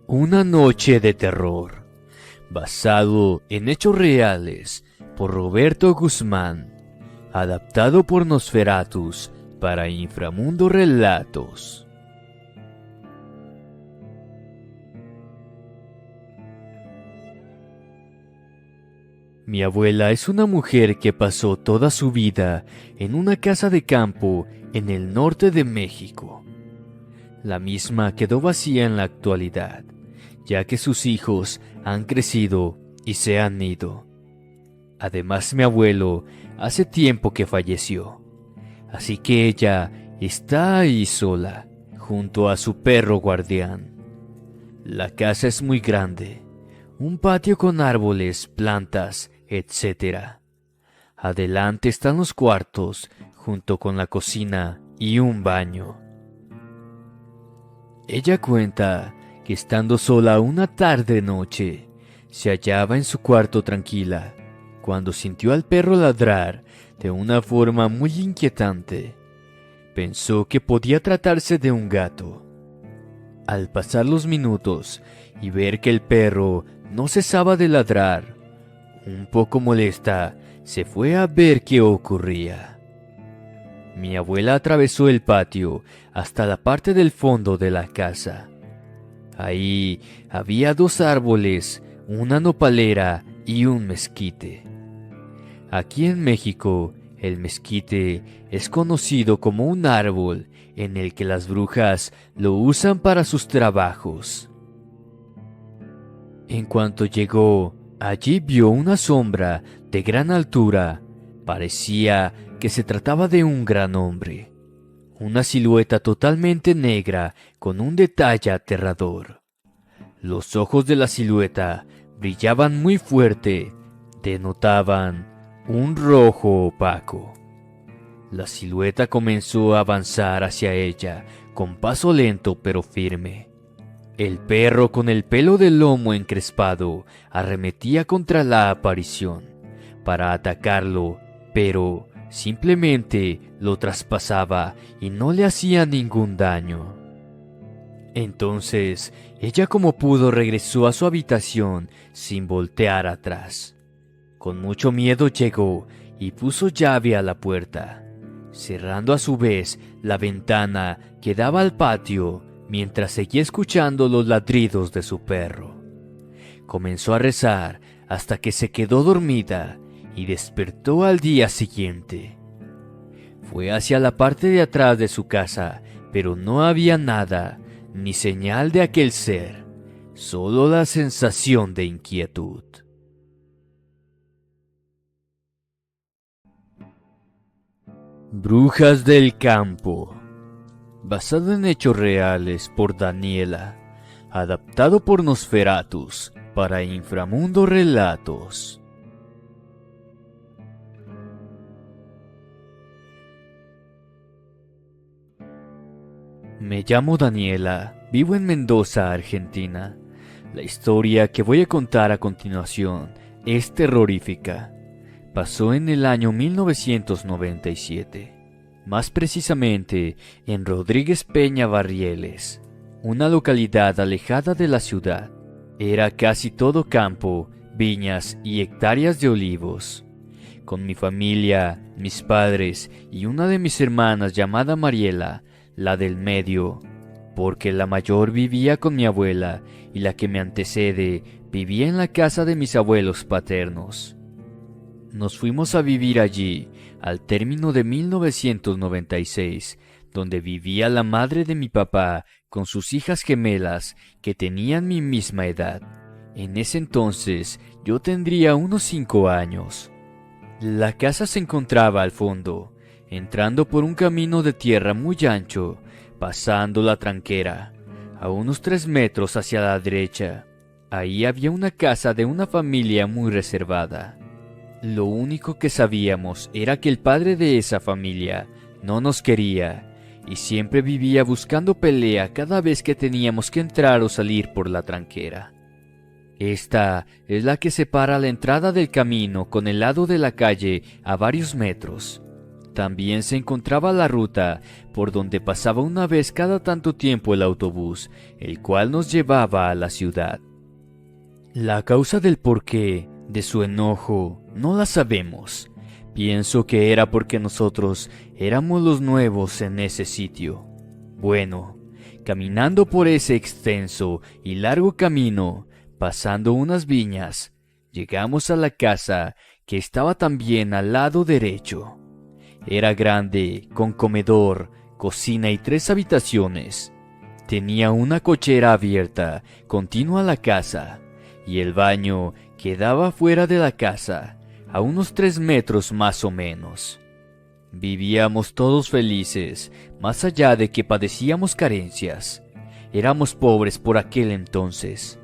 Una noche de terror, basado en hechos reales por Roberto Guzmán, adaptado por Nosferatus para Inframundo Relatos. Mi abuela es una mujer que pasó toda su vida en una casa de campo en el norte de México. La misma quedó vacía en la actualidad, ya que sus hijos han crecido y se han ido. Además, mi abuelo hace tiempo que falleció, así que ella está ahí sola, junto a su perro guardián. La casa es muy grande, un patio con árboles, plantas, etc. Adelante están los cuartos, junto con la cocina y un baño. Ella cuenta que estando sola una tarde-noche, se hallaba en su cuarto tranquila, cuando sintió al perro ladrar de una forma muy inquietante. Pensó que podía tratarse de un gato. Al pasar los minutos y ver que el perro no cesaba de ladrar, un poco molesta, se fue a ver qué ocurría. Mi abuela atravesó el patio hasta la parte del fondo de la casa. Ahí había dos árboles, una nopalera y un mezquite. Aquí en México, el mezquite es conocido como un árbol en el que las brujas lo usan para sus trabajos. En cuanto llegó, allí vio una sombra de gran altura. Parecía que se trataba de un gran hombre. Una silueta totalmente negra con un detalle aterrador. Los ojos de la silueta brillaban muy fuerte, denotaban un rojo opaco. La silueta comenzó a avanzar hacia ella con paso lento pero firme. El perro con el pelo del lomo encrespado arremetía contra la aparición para atacarlo, pero simplemente lo traspasaba y no le hacía ningún daño. Entonces, ella como pudo regresó a su habitación sin voltear atrás. Con mucho miedo llegó y puso llave a la puerta, cerrando a su vez la ventana que daba al patio mientras seguía escuchando los ladridos de su perro. Comenzó a rezar hasta que se quedó dormida y despertó al día siguiente. Fue hacia la parte de atrás de su casa, pero no había nada, ni señal de aquel ser, solo la sensación de inquietud. Brujas del campo, basado en hechos reales por Daniela, adaptado por Nosferatus para Inframundo Relatos. Me llamo Daniela, vivo en Mendoza, Argentina. La historia que voy a contar a continuación es terrorífica. Pasó en el año 1997, más precisamente en Rodríguez Peña Barrieles, una localidad alejada de la ciudad. Era casi todo campo, viñas y hectáreas de olivos. Con mi familia, mis padres y una de mis hermanas llamada Mariela, la del medio, porque la mayor vivía con mi abuela y la que me antecede vivía en la casa de mis abuelos paternos. Nos fuimos a vivir allí al término de 1996, donde vivía la madre de mi papá con sus hijas gemelas que tenían mi misma edad. En ese entonces yo tendría unos 5 años. La casa se encontraba al fondo, entrando por un camino de tierra muy ancho, pasando la tranquera, a unos 3 metros hacia la derecha. Ahí había una casa de una familia muy reservada. Lo único que sabíamos era que el padre de esa familia no nos quería y siempre vivía buscando pelea cada vez que teníamos que entrar o salir por la tranquera. Esta es la que separa la entrada del camino con el lado de la calle a varios metros. También se encontraba la ruta por donde pasaba una vez cada tanto tiempo el autobús, el cual nos llevaba a la ciudad. La causa del porqué de su enojo no la sabemos. Pienso que era porque nosotros éramos los nuevos en ese sitio. Bueno, caminando por ese extenso y largo camino, pasando unas viñas, llegamos a la casa que estaba también al lado derecho. Era grande, con comedor, cocina y 3 habitaciones. Tenía una cochera abierta, continua a la casa, y el baño quedaba fuera de la casa, a unos 3 metros más o menos. Vivíamos todos felices, más allá de que padecíamos carencias. Éramos pobres por aquel entonces.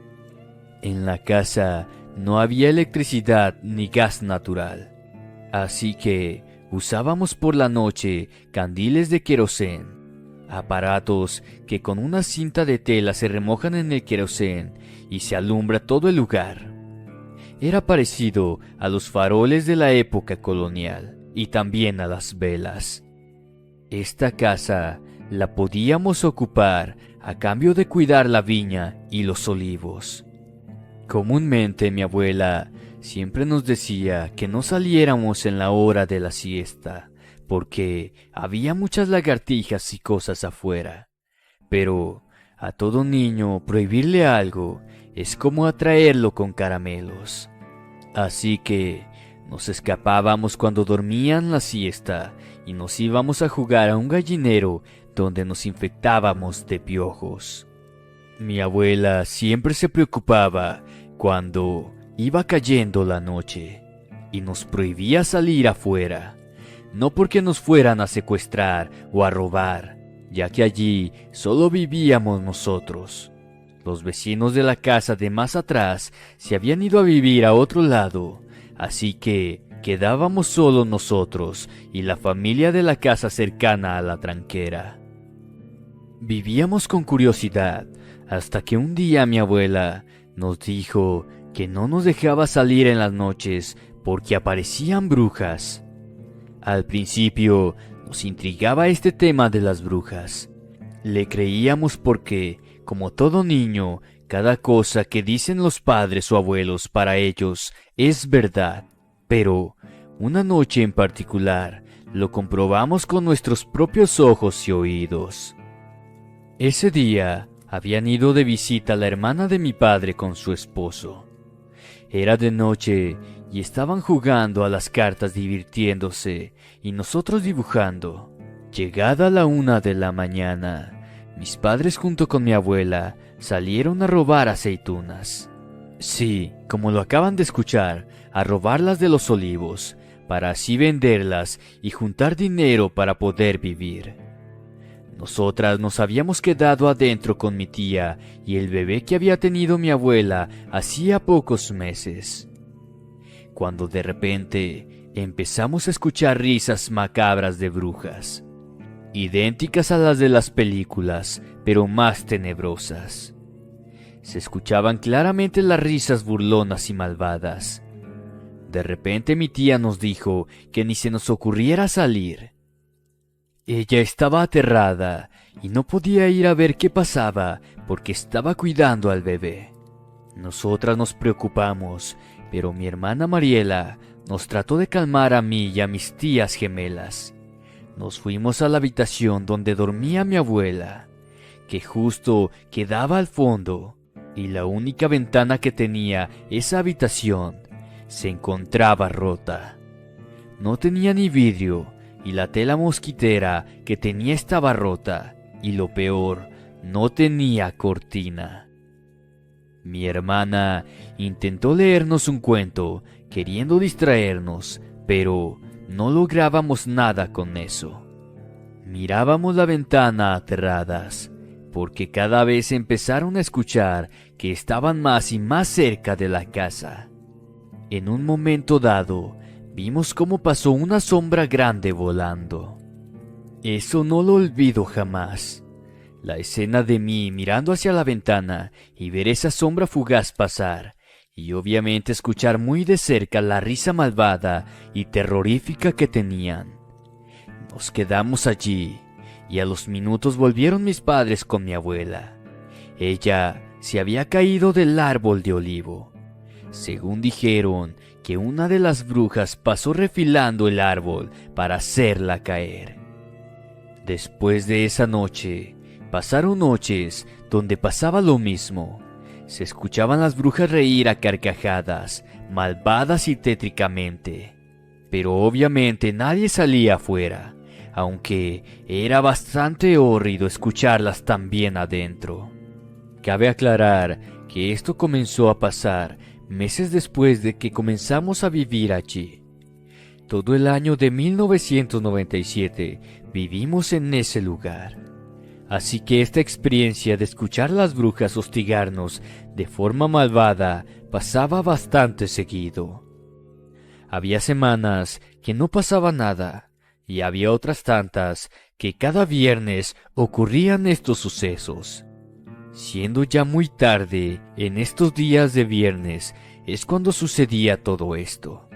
En la casa no había electricidad ni gas natural, así que usábamos por la noche candiles de querosén, aparatos que con una cinta de tela se remojan en el querosén y se alumbra todo el lugar. Era parecido a los faroles de la época colonial y también a las velas. Esta casa la podíamos ocupar a cambio de cuidar la viña y los olivos. Comúnmente mi abuela siempre nos decía que no saliéramos en la hora de la siesta, porque había muchas lagartijas y cosas afuera. Pero a todo niño prohibirle algo es como atraerlo con caramelos. Así que nos escapábamos cuando dormían la siesta y nos íbamos a jugar a un gallinero donde nos infectábamos de piojos. Mi abuela siempre se preocupaba cuando iba cayendo la noche y nos prohibía salir afuera, no porque nos fueran a secuestrar o a robar, ya que allí solo vivíamos nosotros. Los vecinos de la casa de más atrás se habían ido a vivir a otro lado, así que quedábamos solo nosotros y la familia de la casa cercana a la tranquera. Vivíamos con curiosidad hasta que un día mi abuela nos dijo que no nos dejaba salir en las noches porque aparecían brujas. Al principio nos intrigaba este tema de las brujas. Le creíamos porque, como todo niño, cada cosa que dicen los padres o abuelos para ellos es verdad. Pero una noche en particular lo comprobamos con nuestros propios ojos y oídos. Ese día habían ido de visita la hermana de mi padre con su esposo. Era de noche y estaban jugando a las cartas divirtiéndose y nosotros dibujando. Llegada la 1 de la mañana, mis padres junto con mi abuela salieron a robar aceitunas. Sí, como lo acaban de escuchar, a robarlas de los olivos, para así venderlas y juntar dinero para poder vivir. Nosotras nos habíamos quedado adentro con mi tía y el bebé que había tenido mi abuela hacía pocos meses, cuando de repente empezamos a escuchar risas macabras de brujas, idénticas a las de las películas, pero más tenebrosas. Se escuchaban claramente las risas burlonas y malvadas. De repente mi tía nos dijo que ni se nos ocurriera salir. Ella estaba aterrada y no podía ir a ver qué pasaba porque estaba cuidando al bebé. Nosotras nos preocupamos, pero mi hermana Mariela nos trató de calmar a mí y a mis tías gemelas. Nos fuimos a la habitación donde dormía mi abuela, que justo quedaba al fondo, y la única ventana que tenía esa habitación se encontraba rota. No tenía ni vidrio, y la tela mosquitera que tenía estaba rota, y lo peor, no tenía cortina. Mi hermana intentó leernos un cuento, queriendo distraernos, pero no lográbamos nada con eso. Mirábamos la ventana aterradas, porque cada vez empezaron a escuchar que estaban más y más cerca de la casa. En un momento dado, vimos cómo pasó una sombra grande volando. Eso no lo olvido jamás. La escena de mí mirando hacia la ventana y ver esa sombra fugaz pasar, y obviamente escuchar muy de cerca la risa malvada y terrorífica que tenían. Nos quedamos allí y a los minutos volvieron mis padres con mi abuela. Ella se había caído del árbol de olivo. Según dijeron, que una de las brujas pasó refilando el árbol para hacerla caer. Después de esa noche, pasaron noches donde pasaba lo mismo. Se escuchaban las brujas reír a carcajadas, malvadas y tétricamente. Pero obviamente nadie salía afuera, aunque era bastante horrido escucharlas también adentro. Cabe aclarar que esto comenzó a pasar meses después de que comenzamos a vivir allí. Todo el año de 1997 vivimos en ese lugar. Así que esta experiencia de escuchar a las brujas hostigarnos de forma malvada pasaba bastante seguido. Había semanas que no pasaba nada, y había otras tantas que cada viernes ocurrían estos sucesos. Siendo ya muy tarde, en estos días de viernes, es cuando sucedía todo esto.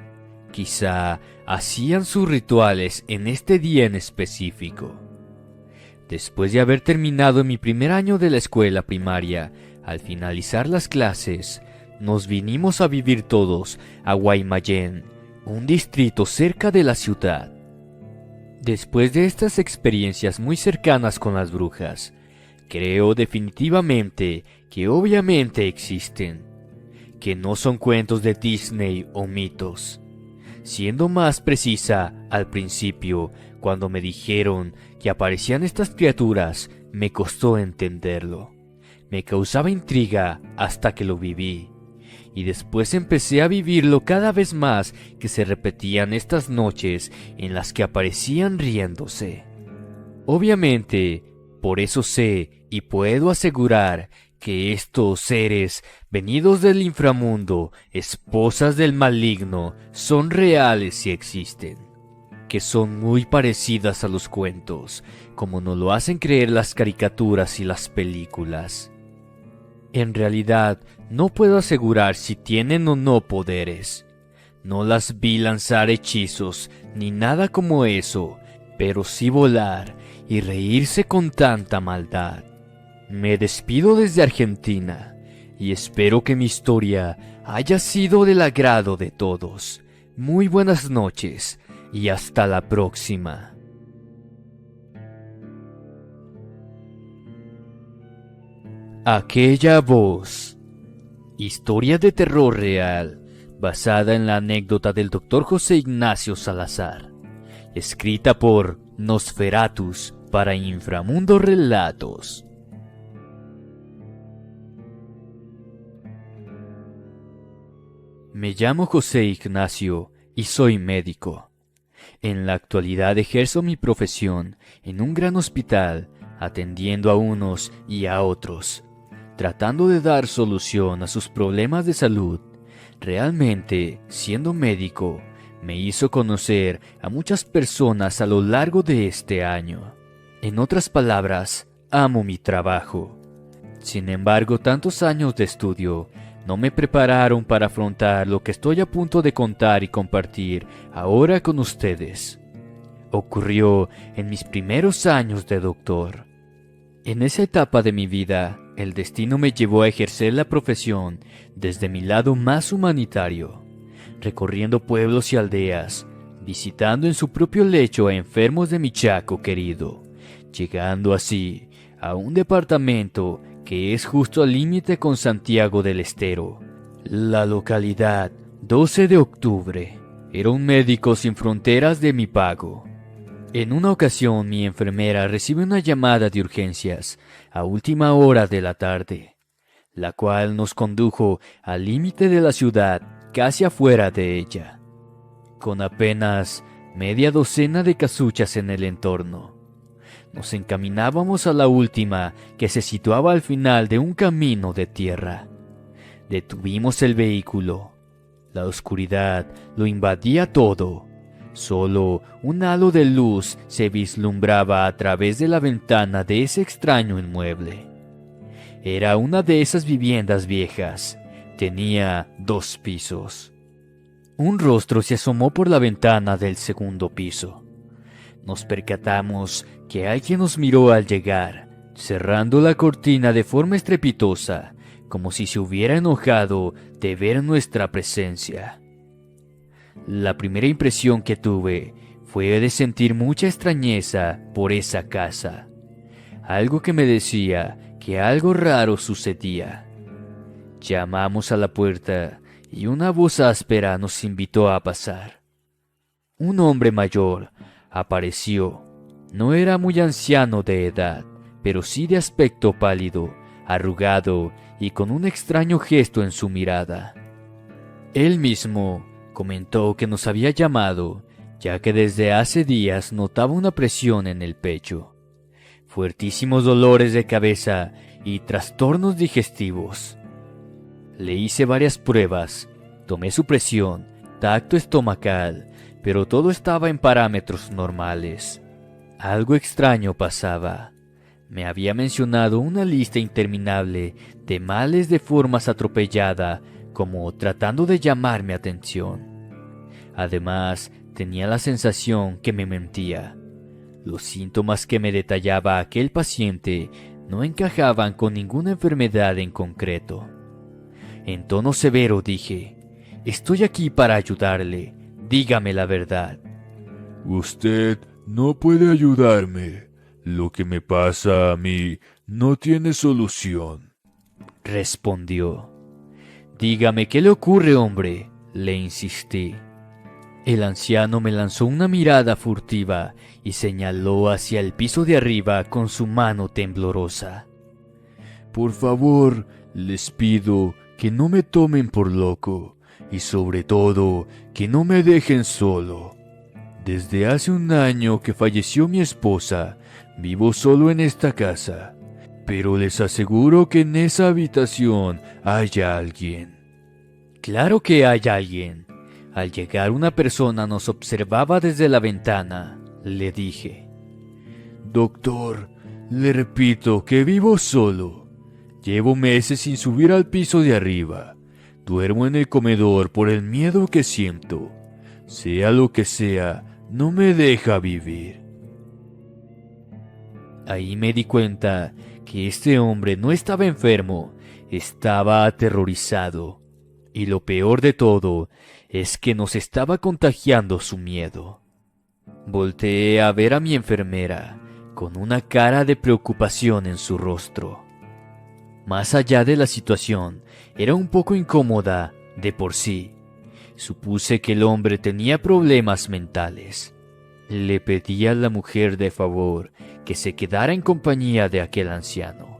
Quizá hacían sus rituales en este día en específico. Después de haber terminado mi primer año de la escuela primaria, al finalizar las clases, nos vinimos a vivir todos a Guaymallén, un distrito cerca de la ciudad. Después de estas experiencias muy cercanas con las brujas, creo definitivamente que obviamente existen, que no son cuentos de Disney o mitos. Siendo más precisa, al principio, cuando me dijeron que aparecían estas criaturas, me costó entenderlo. Me causaba intriga hasta que lo viví, y después empecé a vivirlo cada vez más que se repetían estas noches en las que aparecían riéndose. Obviamente, por eso sé y puedo asegurar que estos seres venidos del inframundo, esposas del maligno, son reales y existen, que son muy parecidas a los cuentos, como nos lo hacen creer las caricaturas y las películas. En realidad, no puedo asegurar si tienen o no poderes. No las vi lanzar hechizos ni nada como eso, pero sí volar y reírse con tanta maldad. Me despido desde Argentina y espero que mi historia haya sido del agrado de todos. Muy buenas noches y hasta la próxima. Aquella voz. Historia de terror real, basada en la anécdota del Dr. José Ignacio Salazar. Escrita por Nosferatus para Inframundo Relatos. Me llamo José Ignacio y soy médico. En la actualidad ejerzo mi profesión en un gran hospital, atendiendo a unos y a otros, tratando de dar solución a sus problemas de salud. Realmente, siendo médico, me hizo conocer a muchas personas a lo largo de este año. En otras palabras, amo mi trabajo. Sin embargo, tantos años de estudio no me prepararon para afrontar lo que estoy a punto de contar y compartir ahora con ustedes. Ocurrió en mis primeros años de doctor. En esa etapa de mi vida, el destino me llevó a ejercer la profesión desde mi lado más humanitario, recorriendo pueblos y aldeas, visitando en su propio lecho a enfermos de mi Chaco querido, llegando así a un departamento que es justo al límite con Santiago del Estero. La localidad 12 de octubre. Era un médico sin fronteras de mi pago. En una ocasión mi enfermera recibe una llamada de urgencias a última hora de la tarde, la cual nos condujo al límite de la ciudad, casi afuera de ella, con apenas media docena de casuchas en el entorno. Nos encaminábamos a la última, que se situaba al final de un camino de tierra. Detuvimos el vehículo. La oscuridad lo invadía todo. Solo un halo de luz se vislumbraba a través de la ventana de ese extraño inmueble. Era una de esas viviendas viejas. Tenía 2 pisos. Un rostro se asomó por la ventana del segundo piso. nos percatamos que alguien nos miró al llegar, cerrando la cortina de forma estrepitosa, como si se hubiera enojado de ver nuestra presencia. La primera impresión que tuve fue de sentir mucha extrañeza por esa casa, algo que me decía que algo raro sucedía. Llamamos a la puerta y una voz áspera nos invitó a pasar. Un hombre mayor apareció. No era muy anciano de edad, pero sí de aspecto pálido, arrugado y con un extraño gesto en su mirada. Él mismo comentó que nos había llamado, ya que desde hace días notaba una presión en el pecho, fuertísimos dolores de cabeza y trastornos digestivos. Le hice varias pruebas, tomé su presión, tacto estomacal, pero todo estaba en parámetros normales. Algo extraño pasaba. Me había mencionado una lista interminable de males de formas atropellada, como tratando de llamar mi atención. Además, tenía la sensación que me mentía. Los síntomas que me detallaba aquel paciente no encajaban con ninguna enfermedad en concreto. En tono severo dije: «Estoy aquí para ayudarle. Dígame la verdad». Usted no puede ayudarme. Lo que me pasa a mí no tiene solución, respondió. «Dígame qué le ocurre, hombre», le insistí. El anciano me lanzó una mirada furtiva y señaló hacia el piso de arriba con su mano temblorosa. Por favor, les pido que no me tomen por loco y sobre todo que no me dejen solo. Desde hace un año que falleció mi esposa, vivo solo en esta casa, pero les aseguro que en esa habitación hay alguien. Claro que hay alguien. Al llegar una persona nos observaba desde la ventana, le dije. Doctor, le repito que vivo solo. Llevo meses sin subir al piso de arriba. Duermo en el comedor por el miedo que siento. Sea lo que sea, no me deja vivir. Ahí me di cuenta que este hombre no estaba enfermo, estaba aterrorizado. Y lo peor de todo es que nos estaba contagiando su miedo. Volteé a ver a mi enfermera, con una cara de preocupación en su rostro. Más allá de la situación, era un poco incómoda de por sí. Supuse que el hombre tenía problemas mentales. Le pedí a la mujer de favor que se quedara en compañía de aquel anciano,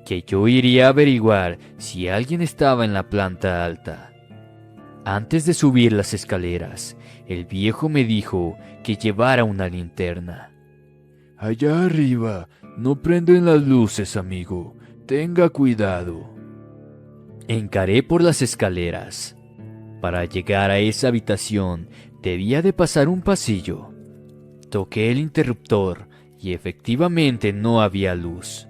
que yo iría a averiguar si alguien estaba en la planta alta. Antes de subir las escaleras, el viejo me dijo que llevara una linterna. Allá arriba no prenden las luces, amigo. Tenga cuidado. Encaré por las escaleras. Para llegar a esa habitación debía de pasar un pasillo. Toqué el interruptor y efectivamente no había luz.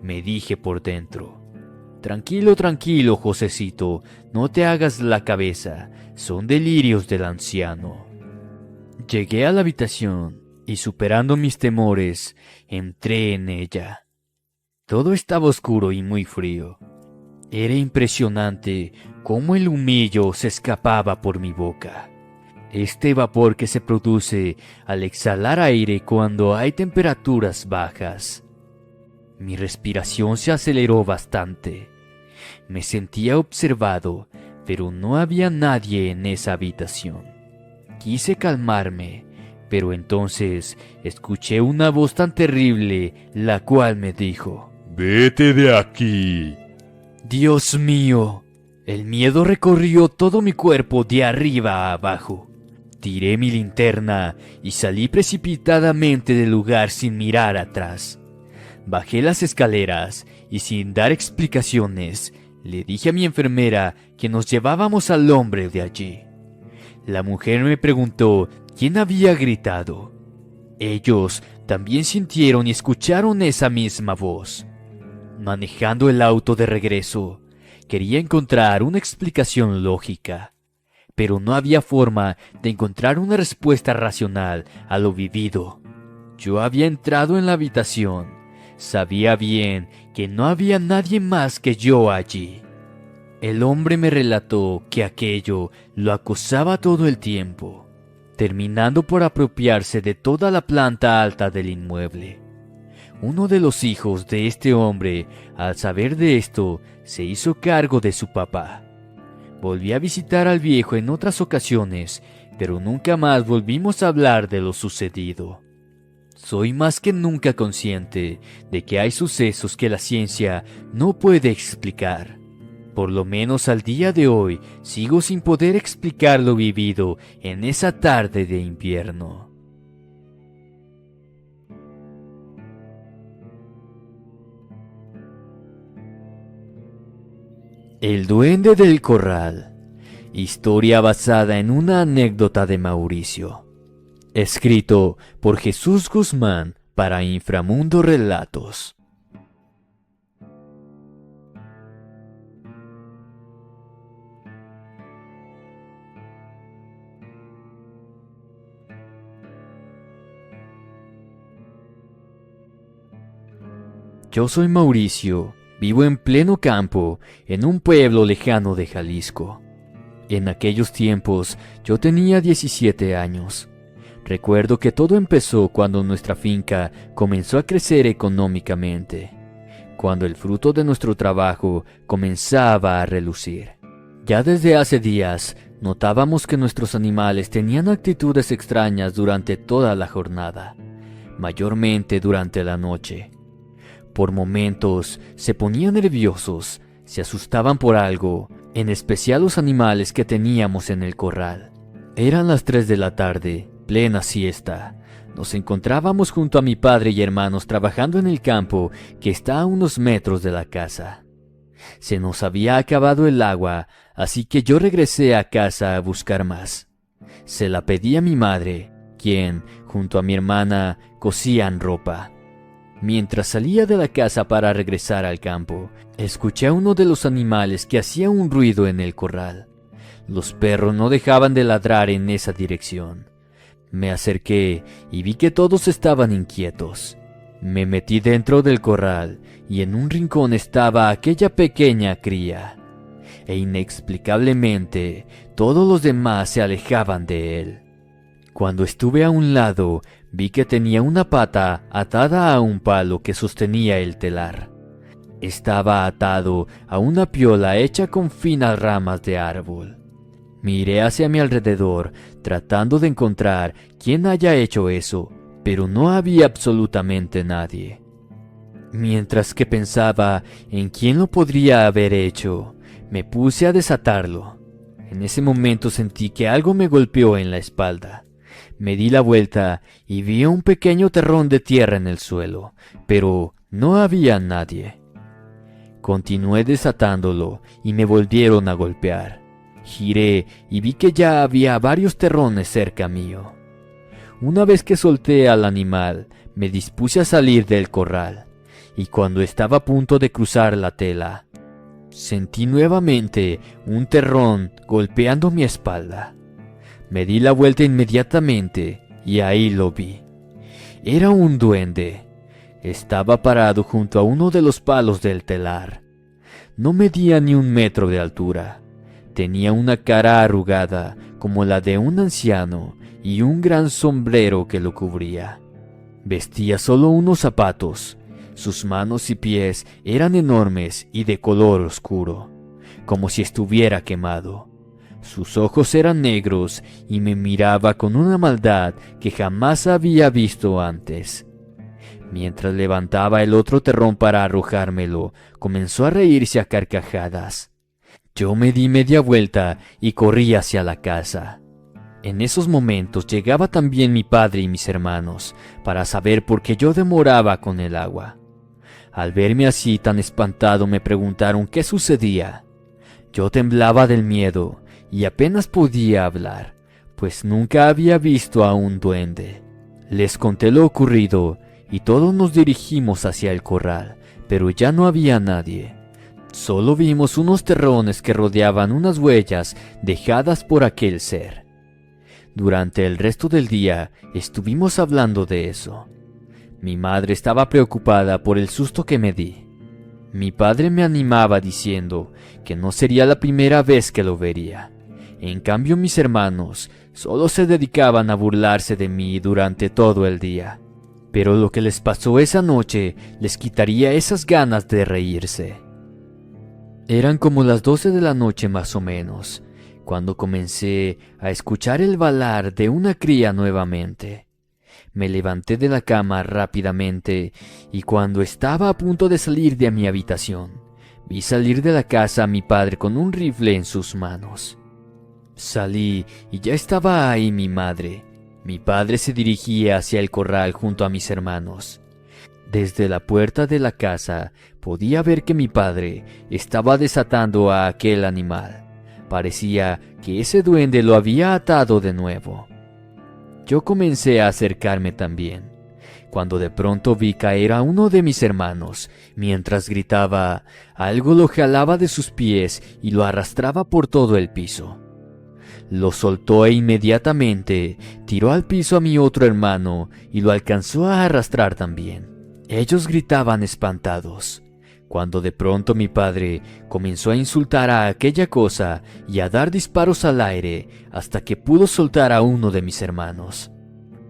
Me dije por dentro: Tranquilo, tranquilo, Josecito, no te hagas la cabeza, son delirios del anciano». Llegué a la habitación y, superando mis temores, entré en ella. Todo estaba oscuro y muy frío. Era impresionante cómo el humillo se escapaba por mi boca. Este vapor que se produce al exhalar aire cuando hay temperaturas bajas. Mi respiración se aceleró bastante. Me sentía observado, pero no había nadie en esa habitación. Quise calmarme, pero entonces escuché una voz tan terrible, la cual me dijo: «Vete de aquí». Dios mío, el miedo recorrió todo mi cuerpo de arriba a abajo. Tiré mi linterna y salí precipitadamente del lugar sin mirar atrás. Bajé las escaleras y, sin dar explicaciones, le dije a mi enfermera que nos llevábamos al hombre de allí. La mujer me preguntó quién había gritado. Ellos también sintieron y escucharon esa misma voz. Manejando el auto de regreso, quería encontrar una explicación lógica, pero no había forma de encontrar una respuesta racional a lo vivido. Yo había entrado en la habitación. Sabía bien que no había nadie más que yo allí. El hombre me relató que aquello lo acosaba todo el tiempo, terminando por apropiarse de toda la planta alta del inmueble. Uno de los hijos de este hombre, al saber de esto, se hizo cargo de su papá. Volví a visitar al viejo en otras ocasiones, pero nunca más volvimos a hablar de lo sucedido. Soy más que nunca consciente de que hay sucesos que la ciencia no puede explicar. Por lo menos al día de hoy sigo sin poder explicar lo vivido en esa tarde de invierno. El duende del corral. Historia basada en una anécdota de Mauricio. Escrito por Jesús Guzmán para Inframundo Relatos. Yo soy Mauricio, vivo en pleno campo, en un pueblo lejano de Jalisco. En aquellos tiempos yo tenía 17 años. Recuerdo que todo empezó cuando nuestra finca comenzó a crecer económicamente, cuando el fruto de nuestro trabajo comenzaba a relucir. Ya desde hace días notábamos que nuestros animales tenían actitudes extrañas durante toda la jornada, mayormente durante la noche. Por momentos se ponían nerviosos, se asustaban por algo, en especial los animales que teníamos en el corral. Eran las 3 de la tarde, plena siesta. Nos encontrábamos junto a mi padre y hermanos trabajando en el campo que está a unos metros de la casa. Se nos había acabado el agua, así que yo regresé a casa a buscar más. Se la pedí a mi madre, quien, junto a mi hermana, cosían ropa. Mientras salía de la casa para regresar al campo, escuché a uno de los animales que hacía un ruido en el corral. Los perros no dejaban de ladrar en esa dirección. Me acerqué y vi que todos estaban inquietos. Me metí dentro del corral y en un rincón estaba aquella pequeña cría. E inexplicablemente todos los demás se alejaban de él. Cuando estuve a un lado, vi que tenía una pata atada a un palo que sostenía el telar. Estaba atado a una piola hecha con finas ramas de árbol. Miré hacia mi alrededor, tratando de encontrar quién haya hecho eso, pero no había absolutamente nadie. Mientras que pensaba en quién lo podría haber hecho, me puse a desatarlo. En ese momento sentí que algo me golpeó en la espalda. Me di la vuelta y vi un pequeño terrón de tierra en el suelo, pero no había nadie. Continué desatándolo y me volvieron a golpear. Giré y vi que ya había varios terrones cerca mío. Una vez que solté al animal, me dispuse a salir del corral, y cuando estaba a punto de cruzar la tela, sentí nuevamente un terrón golpeando mi espalda. Me di la vuelta inmediatamente y ahí lo vi. Era un duende. Estaba parado junto a uno de los palos del telar. No medía ni 1 metro de altura. Tenía una cara arrugada como la de un anciano y un gran sombrero que lo cubría. Vestía solo unos zapatos. Sus manos y pies eran enormes y de color oscuro, como si estuviera quemado. Sus ojos eran negros y me miraba con una maldad que jamás había visto antes. Mientras levantaba el otro terrón para arrojármelo, comenzó a reírse a carcajadas. Yo me di media vuelta y corrí hacia la casa. En esos momentos llegaba también mi padre y mis hermanos para saber por qué yo demoraba con el agua. Al verme así tan espantado me preguntaron qué sucedía. Yo temblaba del miedo y apenas podía hablar, pues nunca había visto a un duende. Les conté lo ocurrido y todos nos dirigimos hacia el corral, pero ya no había nadie. Solo vimos unos terrones que rodeaban unas huellas dejadas por aquel ser. Durante el resto del día estuvimos hablando de eso. Mi madre estaba preocupada por el susto que me di. Mi padre me animaba diciendo que no sería la primera vez que lo vería. En cambio, mis hermanos solo se dedicaban a burlarse de mí durante todo el día. Pero lo que les pasó esa noche les quitaría esas ganas de reírse. Eran como las 12 de la noche más o menos, cuando comencé a escuchar el balar de una cría nuevamente. Me levanté de la cama rápidamente y cuando estaba a punto de salir de mi habitación, vi salir de la casa a mi padre con un rifle en sus manos. Salí y ya estaba ahí mi madre. Mi padre se dirigía hacia el corral junto a mis hermanos. Desde la puerta de la casa podía ver que mi padre estaba desatando a aquel animal. Parecía que ese duende lo había atado de nuevo. Yo comencé a acercarme también, cuando de pronto vi caer a uno de mis hermanos. Mientras gritaba, algo lo jalaba de sus pies y lo arrastraba por todo el piso. Lo soltó e inmediatamente tiró al piso a mi otro hermano y lo alcanzó a arrastrar también. Ellos gritaban espantados, cuando de pronto mi padre comenzó a insultar a aquella cosa y a dar disparos al aire hasta que pudo soltar a uno de mis hermanos.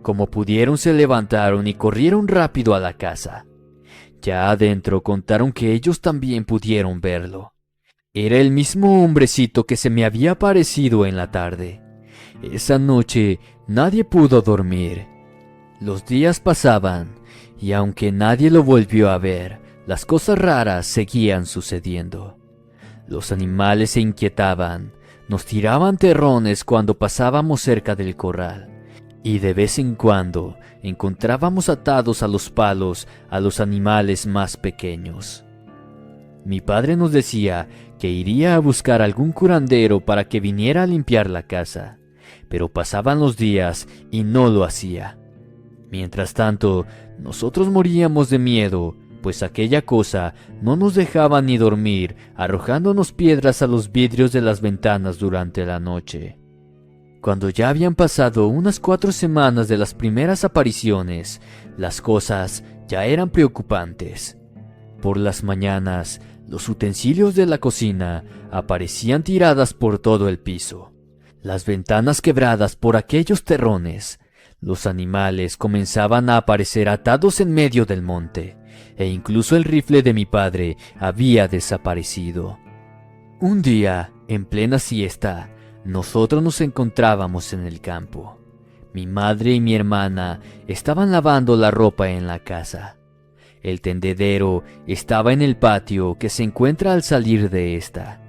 Como pudieron se levantaron y corrieron rápido a la casa. Ya adentro contaron que ellos también pudieron verlo. Era el mismo hombrecito que se me había aparecido en la tarde. Esa noche nadie pudo dormir. Los días pasaban y aunque nadie lo volvió a ver, las cosas raras seguían sucediendo. Los animales se inquietaban, nos tiraban terrones cuando pasábamos cerca del corral, y de vez en cuando encontrábamos atados a los palos a los animales más pequeños. Mi padre nos decía que iría a buscar algún curandero para que viniera a limpiar la casa, pero pasaban los días y no lo hacía. Mientras tanto, nosotros moríamos de miedo, pues aquella cosa no nos dejaba ni dormir, arrojándonos piedras a los vidrios de las ventanas durante la noche. Cuando ya habían pasado unas 4 semanas de las primeras apariciones, las cosas ya eran preocupantes. Por las mañanas, los utensilios de la cocina aparecían tiradas por todo el piso, las ventanas quebradas por aquellos terrones. Los animales comenzaban a aparecer atados en medio del monte, e incluso el rifle de mi padre había desaparecido. Un día, en plena siesta, nosotros nos encontrábamos en el campo. Mi madre y mi hermana estaban lavando la ropa en la casa. El tendedero estaba en el patio que se encuentra al salir de esta,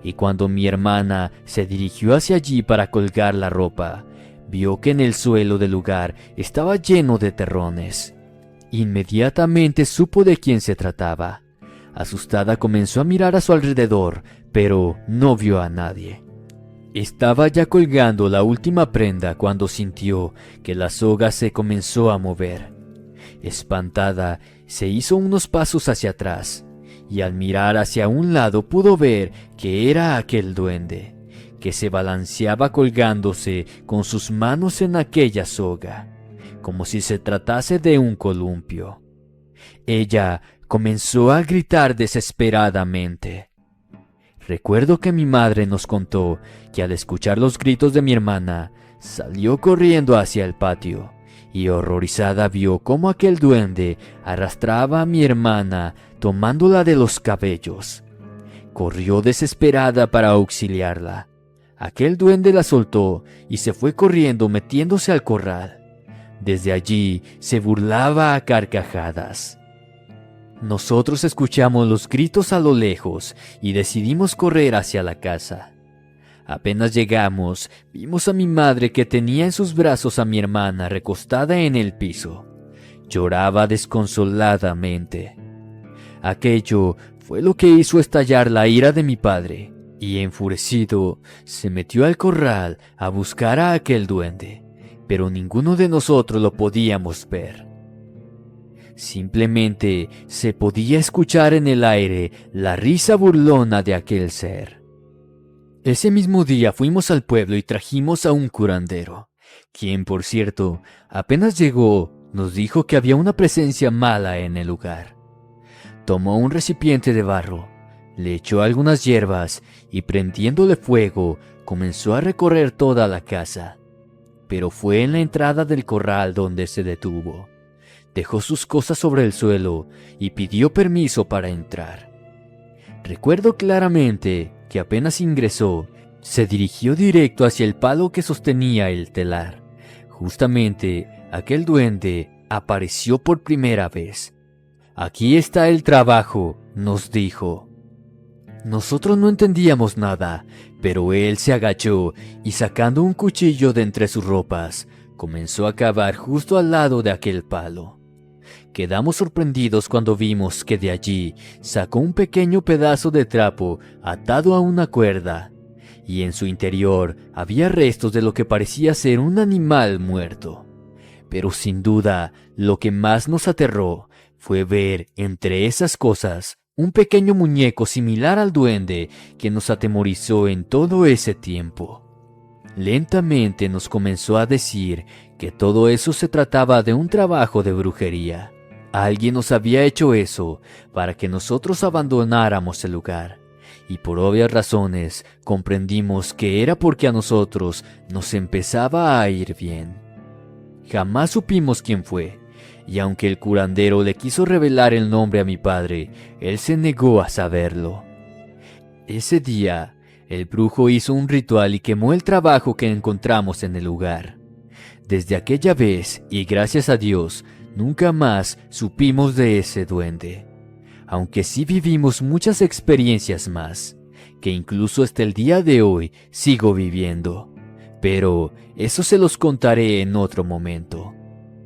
y cuando mi hermana se dirigió hacia allí para colgar la ropa, vio que en el suelo del lugar estaba lleno de terrones. Inmediatamente supo de quién se trataba. Asustada comenzó a mirar a su alrededor, pero no vio a nadie. Estaba ya colgando la última prenda cuando sintió que la soga se comenzó a mover. Espantada, se hizo unos pasos hacia atrás, y al mirar hacia un lado pudo ver que era aquel duende, que se balanceaba colgándose con sus manos en aquella soga, como si se tratase de un columpio. Ella comenzó a gritar desesperadamente. Recuerdo que mi madre nos contó que al escuchar los gritos de mi hermana, salió corriendo hacia el patio, y horrorizada vio cómo aquel duende arrastraba a mi hermana tomándola de los cabellos. Corrió desesperada para auxiliarla. Aquel duende la soltó y se fue corriendo metiéndose al corral. Desde allí se burlaba a carcajadas. Nosotros escuchamos los gritos a lo lejos y decidimos correr hacia la casa. Apenas llegamos, vimos a mi madre que tenía en sus brazos a mi hermana recostada en el piso. Lloraba desconsoladamente. Aquello fue lo que hizo estallar la ira de mi padre, y enfurecido se metió al corral a buscar a aquel duende, pero ninguno de nosotros lo podíamos ver. Simplemente se podía escuchar en el aire la risa burlona de aquel ser. Ese mismo día fuimos al pueblo y trajimos a un curandero, quien, por cierto, apenas llegó, Nos dijo que había una presencia mala en el lugar. Tomó un recipiente de barro, le echó algunas hierbas y prendiéndole fuego comenzó a recorrer toda la casa. Pero fue en la entrada del corral donde se detuvo. Dejó sus cosas sobre el suelo y pidió permiso para entrar. Recuerdo claramente que apenas ingresó, se dirigió directo hacia el palo que sostenía el telar. Justamente aquel duende apareció por primera vez. «Aquí está el trabajo», nos dijo. Nosotros no entendíamos nada, pero él se agachó y sacando un cuchillo de entre sus ropas, comenzó a cavar justo al lado de aquel palo. Quedamos sorprendidos cuando vimos que de allí sacó un pequeño pedazo de trapo atado a una cuerda, y en su interior había restos de lo que parecía ser un animal muerto. Pero sin duda, lo que más nos aterró fue ver entre esas cosas un pequeño muñeco similar al duende que nos atemorizó en todo ese tiempo. Lentamente nos comenzó a decir que todo eso se trataba de un trabajo de brujería. Alguien nos había hecho eso para que nosotros abandonáramos el lugar, y por obvias razones comprendimos que era porque a nosotros nos empezaba a ir bien. Jamás supimos quién fue, y aunque el curandero le quiso revelar el nombre a mi padre, él se negó a saberlo. Ese día, el brujo hizo un ritual y quemó el trabajo que encontramos en el lugar. Desde aquella vez, y gracias a Dios, nunca más supimos de ese duende. Aunque sí vivimos muchas experiencias más, que incluso hasta el día de hoy sigo viviendo. Pero eso se los contaré en otro momento.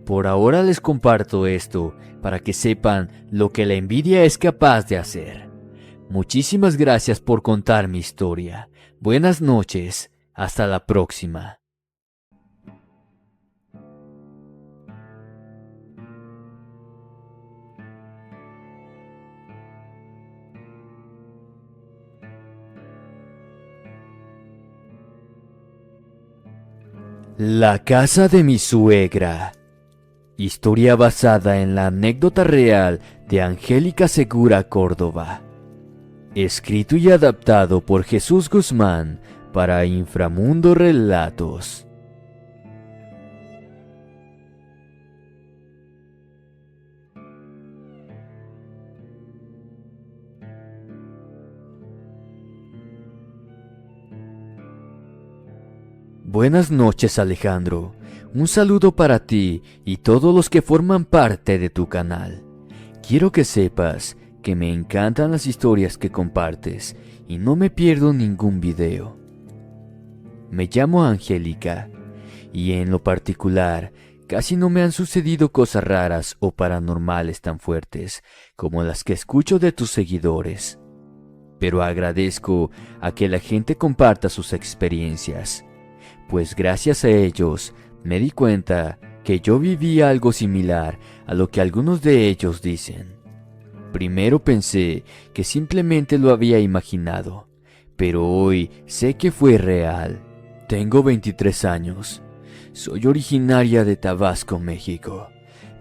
Por ahora les comparto esto para que sepan lo que la envidia es capaz de hacer. Muchísimas gracias por contar mi historia. Buenas noches. Hasta la próxima. La casa de mi suegra. Historia basada en la anécdota real de Angélica Segura Córdoba. Escrito y adaptado por Jesús Guzmán para Inframundo Relatos. Buenas noches, Alejandro. Un saludo para ti y todos los que forman parte de tu canal. Quiero que sepas que me encantan las historias que compartes y no me pierdo ningún video. Me llamo Angélica y en lo particular casi no me han sucedido cosas raras o paranormales tan fuertes como las que escucho de tus seguidores. Pero agradezco a que la gente comparta sus experiencias, pues gracias a ellos me di cuenta que yo vivía algo similar a lo que algunos de ellos dicen. Primero pensé que simplemente lo había imaginado, pero hoy sé que fue real. Tengo 23 años. Soy originaria de Tabasco, México,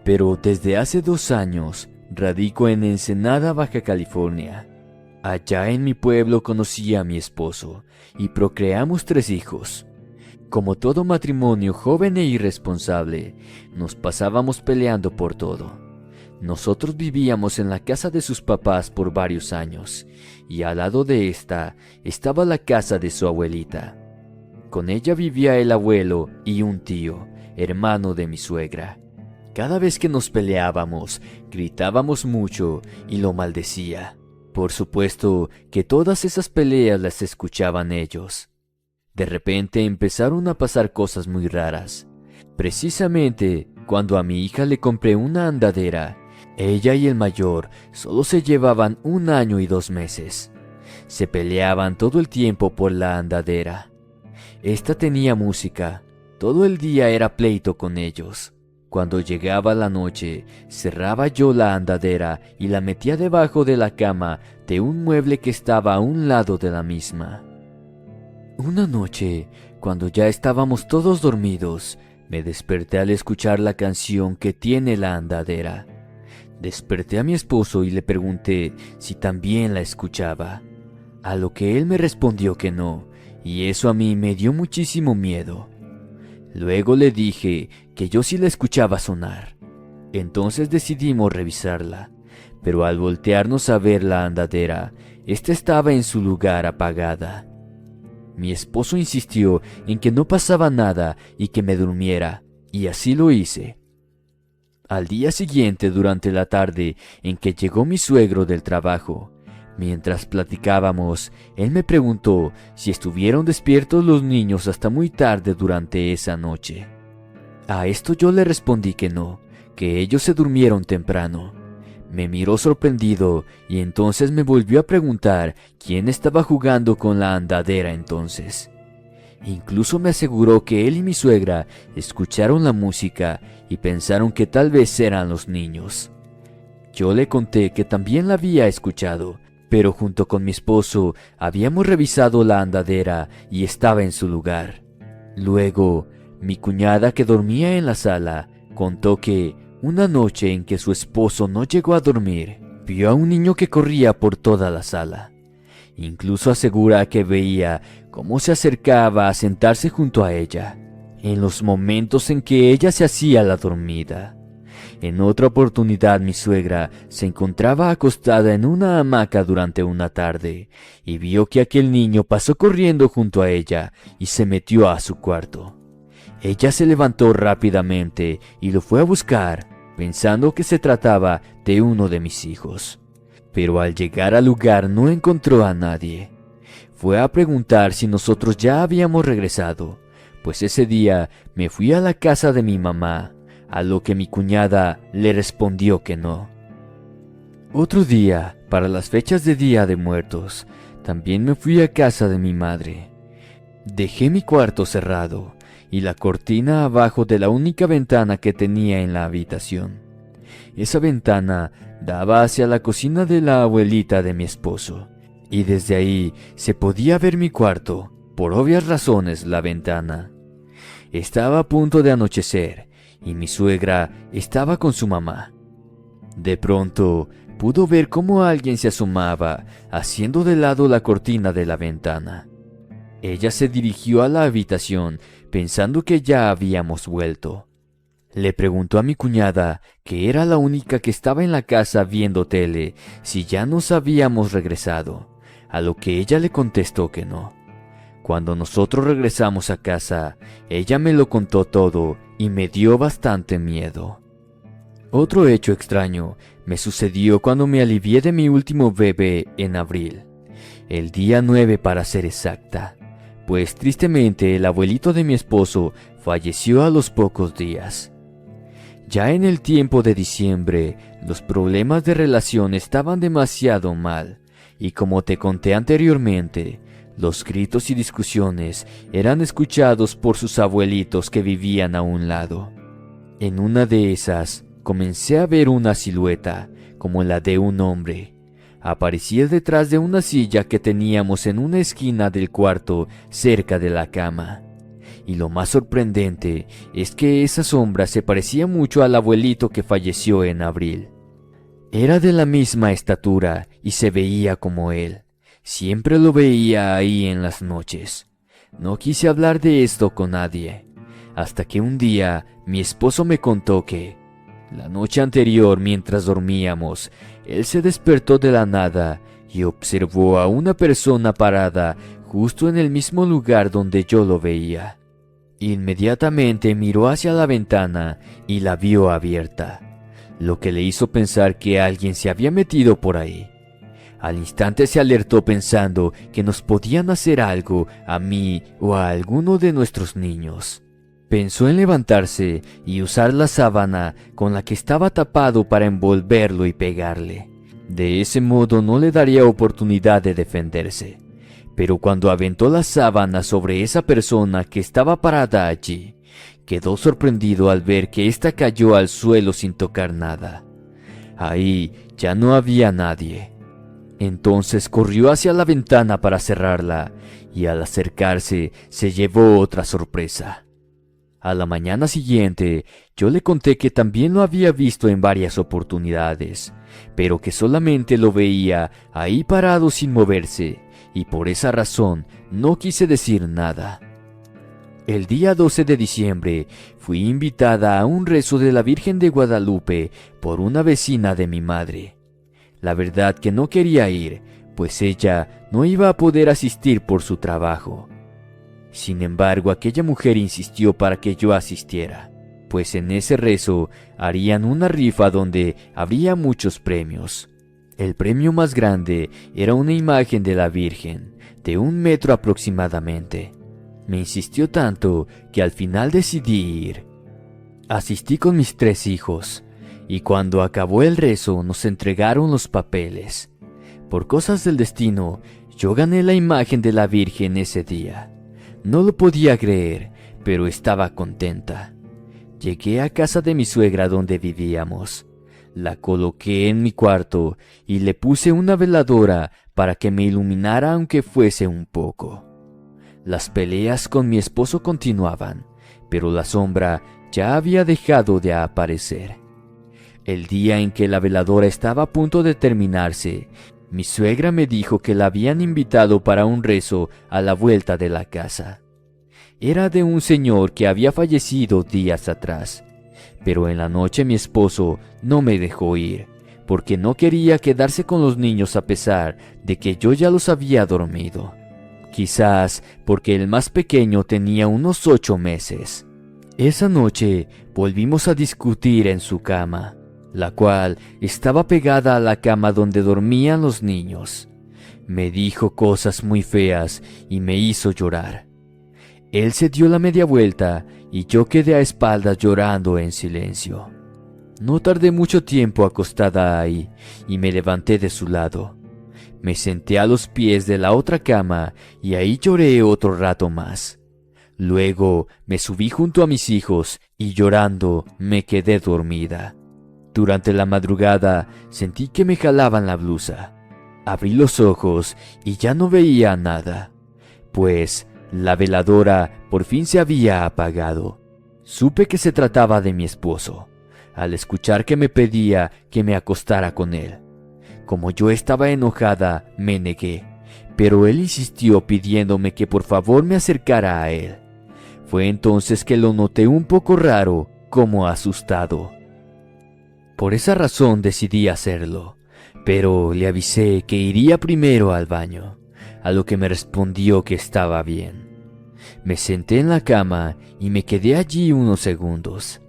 pero desde hace 2 años radico en Ensenada, Baja California. Allá en mi pueblo conocí a mi esposo y procreamos 3 hijos. Como todo matrimonio joven e irresponsable, nos pasábamos peleando por todo. Nosotros vivíamos en la casa de sus papás por varios años, y al lado de esta estaba la casa de su abuelita. Con ella vivía el abuelo y un tío, hermano de mi suegra. Cada vez que nos peleábamos, gritábamos mucho y lo maldecía. Por supuesto que todas esas peleas las escuchaban ellos. De repente empezaron a pasar cosas muy raras. Precisamente cuando a mi hija le compré una andadera, ella y el mayor solo se llevaban 1 año y 2 meses. Se peleaban todo el tiempo por la andadera. Esta tenía música, todo el día era pleito con ellos. Cuando llegaba la noche, cerraba yo la andadera y la metía debajo de la cama de un mueble que estaba a un lado de la misma. Una noche, cuando ya estábamos todos dormidos, Me desperté al escuchar la canción que tiene la andadera. Desperté a mi esposo y le pregunté si también la escuchaba, a lo que él me respondió que no, y eso a mí me dio muchísimo miedo. Luego le dije que yo sí la escuchaba sonar. Entonces decidimos revisarla, pero al voltearnos a ver la andadera, esta estaba en su lugar apagada. Mi esposo insistió en que no pasaba nada y que me durmiera, y así lo hice. Al día siguiente, durante la tarde en que llegó mi suegro del trabajo, mientras platicábamos, él me preguntó si estuvieron despiertos los niños hasta muy tarde durante esa noche. A esto yo le respondí que no, que ellos se durmieron temprano. Me miró sorprendido y entonces me volvió a preguntar quién estaba jugando con la andadera entonces. Incluso me aseguró que él y mi suegra escucharon la música y pensaron que tal vez eran los niños. Yo le conté que también la había escuchado, pero junto con mi esposo habíamos revisado la andadera y estaba en su lugar. Luego, mi cuñada, que dormía en la sala, contó que una noche en que su esposo no llegó a dormir, vio a un niño que corría por toda la sala. Incluso asegura que veía cómo se acercaba a sentarse junto a ella, en los momentos en que ella se hacía la dormida. En otra oportunidad mi suegra se encontraba acostada en una hamaca durante una tarde y vio que aquel niño pasó corriendo junto a ella y se metió a su cuarto. Ella se levantó rápidamente y lo fue a buscar, pensando que se trataba de uno de mis hijos. Pero al llegar al lugar no encontró a nadie. Fue a preguntar si nosotros ya habíamos regresado, pues ese día me fui a la casa de mi mamá, a lo que mi cuñada le respondió que no. Otro día, para las fechas de Día de Muertos, también me fui a casa de mi madre. Dejé mi cuarto cerrado y la cortina abajo de la única ventana que tenía en la habitación. Esa ventana daba hacia la cocina de la abuelita de mi esposo, y desde ahí se podía ver mi cuarto, por obvias razones la ventana. Estaba a punto de anochecer, y mi suegra estaba con su mamá. De pronto, pudo ver cómo alguien se asomaba, haciendo de lado la cortina de la ventana. Ella se dirigió a la habitación, pensando que ya habíamos vuelto. Le preguntó a mi cuñada, que era la única que estaba en la casa viendo tele, si ya nos habíamos regresado, a lo que ella le contestó que no. Cuando nosotros regresamos a casa, ella me lo contó todo y me dio bastante miedo. Otro hecho extraño me sucedió cuando me alivié de mi último bebé en abril, el día 9 para ser exacta, pues tristemente el abuelito de mi esposo falleció a los pocos días. Ya en el tiempo de diciembre, los problemas de relación estaban demasiado mal, y como te conté anteriormente, los gritos y discusiones eran escuchados por sus abuelitos que vivían a un lado. En una de esas, comencé a ver una silueta, como la de un hombre. Aparecía detrás de una silla que teníamos en una esquina del cuarto, cerca de la cama. Y lo más sorprendente es que esa sombra se parecía mucho al abuelito que falleció en abril. Era de la misma estatura y se veía como él. Siempre lo veía ahí en las noches. No quise hablar de esto con nadie, hasta que un día mi esposo me contó que, la noche anterior mientras dormíamos, él se despertó de la nada y observó a una persona parada justo en el mismo lugar donde yo lo veía. Inmediatamente miró hacia la ventana y la vio abierta, lo que le hizo pensar que alguien se había metido por ahí. Al instante se alertó pensando que nos podían hacer algo a mí o a alguno de nuestros niños. Pensó en levantarse y usar la sábana con la que estaba tapado para envolverlo y pegarle. De ese modo no le daría oportunidad de defenderse. Pero cuando aventó la sábana sobre esa persona que estaba parada allí, quedó sorprendido al ver que ésta cayó al suelo sin tocar nada. Ahí ya no había nadie. Entonces corrió hacia la ventana para cerrarla y al acercarse se llevó otra sorpresa. A la mañana siguiente, yo le conté que también lo había visto en varias oportunidades, pero que solamente lo veía ahí parado sin moverse, y por esa razón no quise decir nada. El día 12 de diciembre fui invitada a un rezo de la Virgen de Guadalupe por una vecina de mi madre. La verdad que no quería ir, pues ella no iba a poder asistir por su trabajo. Sin embargo, aquella mujer insistió para que yo asistiera, pues en ese rezo harían una rifa donde habría muchos premios. El premio más grande era una imagen de la Virgen, de 1 metro aproximadamente. Me insistió tanto que al final decidí ir. Asistí con mis 3 hijos, y cuando acabó el rezo nos entregaron los papeles. Por cosas del destino, yo gané la imagen de la Virgen ese día. No lo podía creer, pero estaba contenta. Llegué a casa de mi suegra donde vivíamos. La coloqué en mi cuarto y le puse una veladora para que me iluminara aunque fuese un poco. Las peleas con mi esposo continuaban, pero la sombra ya había dejado de aparecer. El día en que la veladora estaba a punto de terminarse, mi suegra me dijo que la habían invitado para un rezo a la vuelta de la casa. Era de un señor que había fallecido días atrás, pero en la noche mi esposo no me dejó ir, porque no quería quedarse con los niños a pesar de que yo ya los había dormido. Quizás porque el más pequeño tenía unos 8 meses. Esa noche volvimos a discutir en su cama, la cual estaba pegada a la cama donde dormían los niños. Me dijo cosas muy feas y me hizo llorar. Él se dio la media vuelta y yo quedé a espaldas llorando en silencio. No tardé mucho tiempo acostada ahí y me levanté de su lado. Me senté a los pies de la otra cama y ahí lloré otro rato más. Luego me subí junto a mis hijos y llorando me quedé dormida. Durante la madrugada sentí que me jalaban la blusa. Abrí los ojos y ya no veía nada, pues la veladora por fin se había apagado. Supe que se trataba de mi esposo, al escuchar que me pedía que me acostara con él. Como yo estaba enojada, me negué, pero él insistió pidiéndome que por favor me acercara a él. Fue entonces que lo noté un poco raro, como asustado. Por esa razón decidí hacerlo, pero le avisé que iría primero al baño, a lo que me respondió que estaba bien. Me senté en la cama y me quedé allí unos segundos.